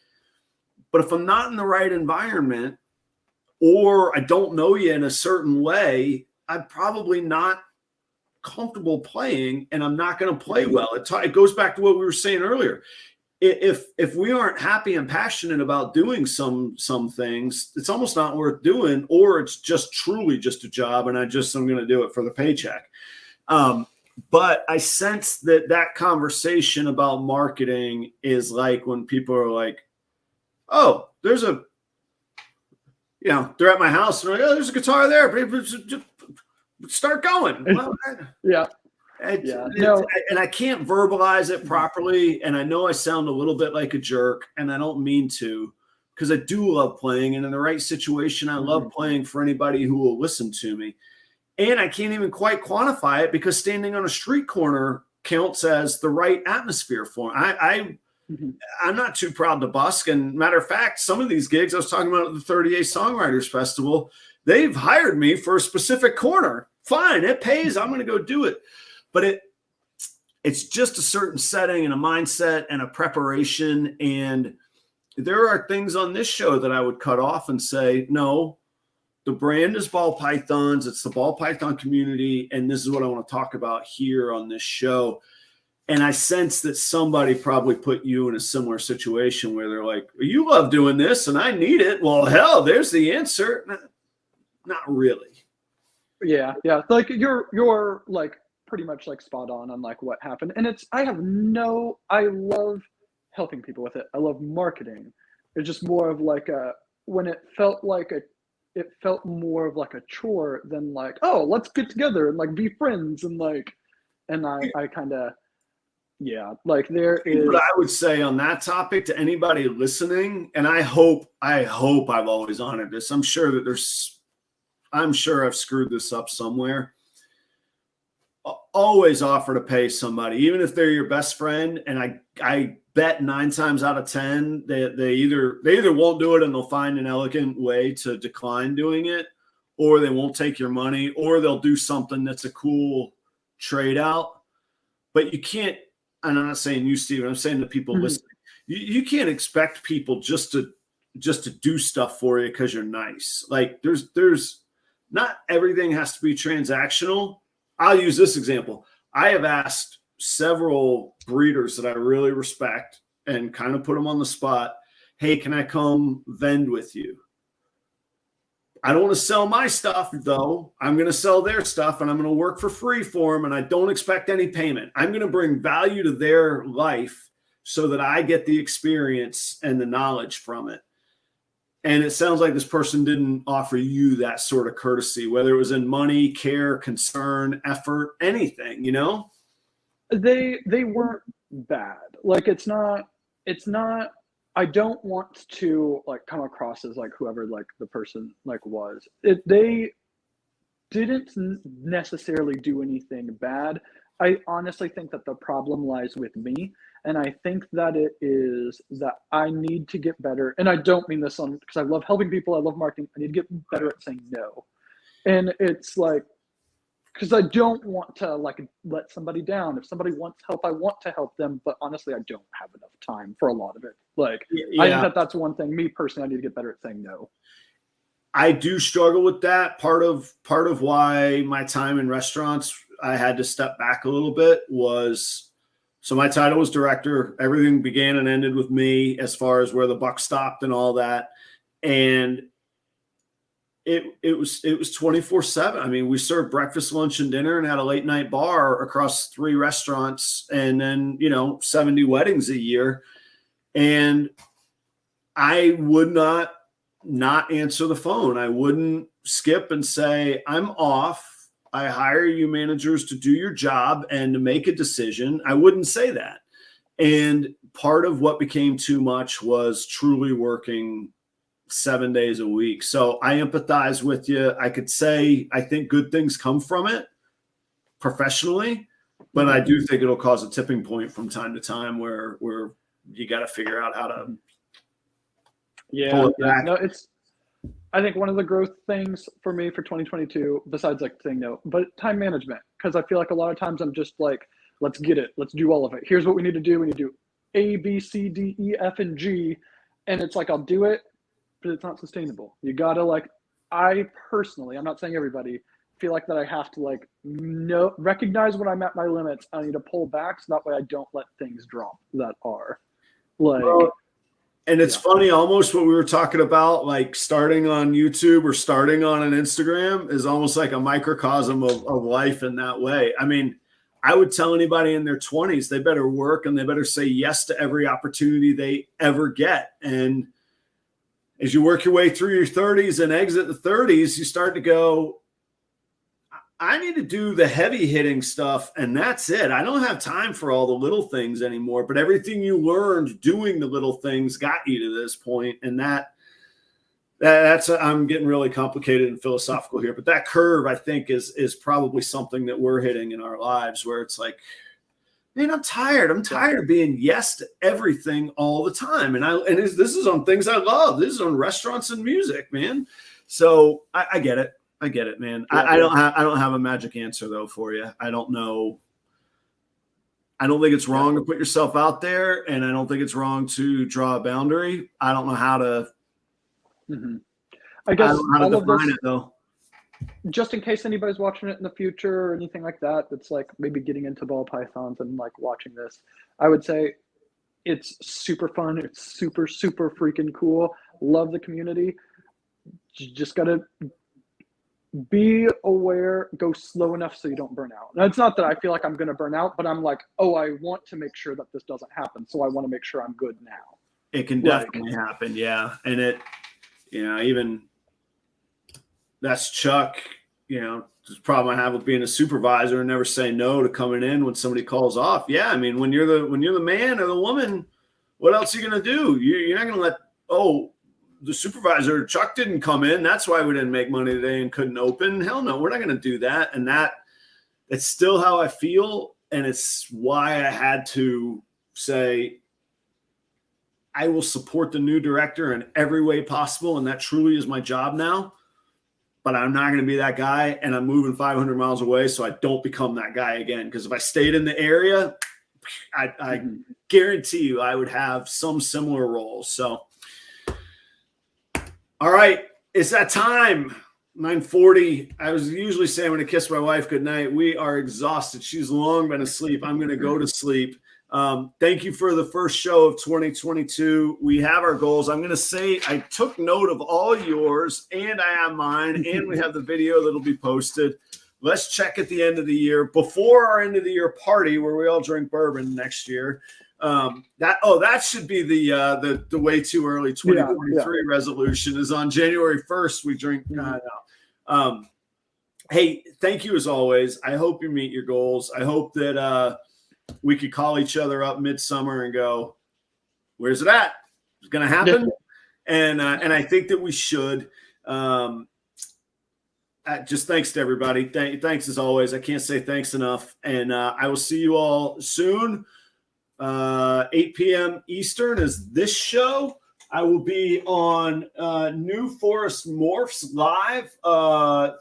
But if I'm not in the right environment or I don't know you in a certain way, I'm probably not comfortable playing and I'm not going to play well. It goes back to what we were saying earlier. If we aren't happy and passionate about doing some things, it's almost not worth doing, or it's just truly just a job and I'm going to do it for the paycheck. But I sense that conversation about marketing is like when people are like, oh, they're at my house and they're like, oh, there's a guitar there. Start going. Well, yeah. And I can't verbalize it properly. And I know I sound a little bit like a jerk and I don't mean to, because I do love playing. And in the right situation, I love playing for anybody who will listen to me. And I can't even quite quantify it because standing on a street corner counts as the right atmosphere for me. I'm not too proud to busk. And matter of fact, some of these gigs I was talking about at the 38 Songwriters Festival, they've hired me for a specific corner. Fine, it pays. I'm going to go do it. But it's just a certain setting and a mindset and a preparation. And there are things on this show that I would cut off and say, no, the brand is ball pythons. It's the ball python community. And this is what I want to talk about here on this show. And I sense that somebody probably put you in a similar situation where they're like, you love doing this and I need it. Well, hell, there's the answer. Not really. Yeah. Like you're like pretty much like spot on like what happened. And I love helping people with it. I love marketing. It's just more of like when it felt more of like a chore than like, oh, let's get together and like be friends and like, and I kind of, yeah, like there is. What I would say on that topic to anybody listening, and I hope I've always honored this. I'm sure I've screwed this up somewhere. Always offer to pay somebody, even if they're your best friend. And I bet 9 times out of 10 they either won't do it and they'll find an elegant way to decline doing it, or they won't take your money, or they'll do something that's a cool trade out. But you can't. And I'm not saying you, Steven, I'm saying to people listening, you can't expect people just to do stuff for you because you're nice. Like there's not everything has to be transactional. I'll use this example. I have asked several breeders that I really respect and kind of put them on the spot. Hey, can I come vend with you? I don't want to sell my stuff, though. I'm going to sell their stuff and I'm going to work for free for them. And I don't expect any payment. I'm going to bring value to their life so that I get the experience and the knowledge from it. And it sounds like this person didn't offer you that sort of courtesy, whether it was in money, care, concern, effort, anything, you know? They weren't bad. Like it's not, I don't want to like come across as like whoever like the person like was. They didn't necessarily do anything bad. I honestly think that the problem lies with me. And I think that it is that I need to get better. And I don't mean this on because I love helping people. I love marketing. I need to get better at saying no. And it's like, because I don't want to like let somebody down. If somebody wants help, I want to help them. But honestly, I don't have enough time for a lot of it. Like, yeah. I think that's one thing. Me personally, I need to get better at saying no. I do struggle with that. Part of why my time in restaurants, I had to step back a little bit was, so my title was director. Everything began and ended with me as far as where the buck stopped and all that. And it was 24/7. I mean, we served breakfast, lunch, and dinner and had a late night bar across 3 restaurants and then, 70 weddings a year. And I would not not answer the phone. I wouldn't skip and say, I'm off. I hire you managers to do your job and to make a decision. I wouldn't say that. And part of what became too much was truly working 7 days a week. So I empathize with you. I could say I think good things come from it professionally, but I do think it'll cause a tipping point from time to time where you got to figure out how to pull it back. No, I think one of the growth things for me for 2022, besides like saying no, but time management, because I feel like a lot of times I'm just like, let's get it. Let's do all of it. Here's what we need to do. We need to do A, B, C, D, E, F, and G. And it's like, I'll do it, but it's not sustainable. You got to like, I personally, I'm not saying everybody, feel like that I have to like recognize when I'm at my limits. I need to pull back so that way I don't let things drop that are like. And it's funny, almost what we were talking about, like starting on YouTube or starting on an Instagram is almost like a microcosm of life in that way. I mean, I would tell anybody in their 20s, they better work and they better say yes to every opportunity they ever get. And as you work your way through your 30s and exit the 30s, you start to go, I need to do the heavy hitting stuff, and that's it. I don't have time for all the little things anymore, but everything you learned doing the little things got you to this point. And that's I'm getting really complicated and philosophical here, but that curve I think is probably something that we're hitting in our lives where it's like, man, I'm tired. I'm tired of being yes to everything all the time. And this is on things I love. This is on restaurants and music, man. So I get it. I get it, man. Yeah, I don't have a magic answer though for you. I don't know. I don't think it's wrong to put yourself out there, and I don't think it's wrong to draw a boundary. I don't know how to. I guess I don't know how to define it though. Just in case anybody's watching it in the future or anything like that, that's like maybe getting into ball pythons and like watching this, I would say it's super fun. It's super, super freaking cool. Love the community. You just got to be aware, go slow enough so you don't burn out. Now, it's not that I feel like I'm going to burn out, but I'm like, oh, I want to make sure that this doesn't happen. So I want to make sure I'm good now. It can definitely happen. Yeah. And it, even that's Chuck, the problem I have with being a supervisor and never say no to coming in when somebody calls off. Yeah. I mean, when you're the man or the woman, what else are you going to do? You're not going to let, the supervisor, Chuck, didn't come in. That's why we didn't make money today and couldn't open. Hell no, we're not going to do that. And it's still how I feel. And it's why I had to say, I will support the new director in every way possible. And that truly is my job now. But I'm not going to be that guy. And I'm moving 500 miles away so I don't become that guy again. Because if I stayed in the area, I guarantee you I would have some similar roles. So, all right, it's that time, 9:40. I was usually saying when I kiss my wife goodnight. We are exhausted. She's long been asleep. I'm going to go to sleep. Thank you for the first show of 2022. We have our goals. I'm going to say I took note of all yours, and I have mine, and we have the video that'll be posted. Let's check at the end of the year, before our end of the year party where we all drink bourbon next year. That should be the way too early 2023 resolution is on January 1st. We drink. Hey, thank you as always. I hope you meet your goals. I hope that we could call each other up midsummer and go, where's it at? It's going to happen. And I think that we should. Just thanks to everybody. Thanks as always. I can't say thanks enough. And I will see you all soon. 8 p.m. Eastern is this show. I will be on New Forest Morphs live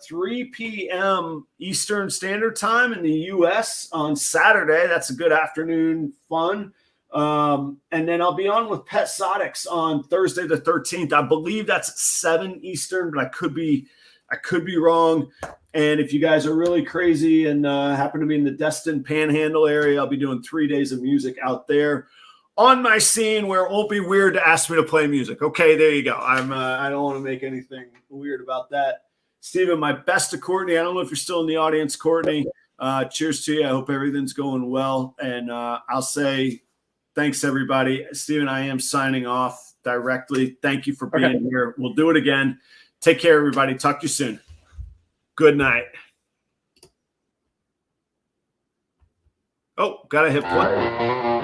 3 p.m. Eastern Standard Time in the U.S. on Saturday. That's a good afternoon fun. And then I'll be on with Pet Sotics on Thursday the 13th. I believe that's 7 Eastern, but I could be wrong. And if you guys are really crazy and happen to be in the Destin Panhandle area, I'll be doing 3 days of music out there on my scene where it won't be weird to ask me to play music. Okay, there you go. I don't want to make anything weird about that. Steven, my best to Courtney. I don't know if you're still in the audience, Courtney. Cheers to you. I hope everything's going well. And I'll say Thanks, everybody. Steven, I am signing off directly. Thank you for being here. We'll do it again. Take care, everybody. Talk to you soon. Good night. Oh, gotta hit play.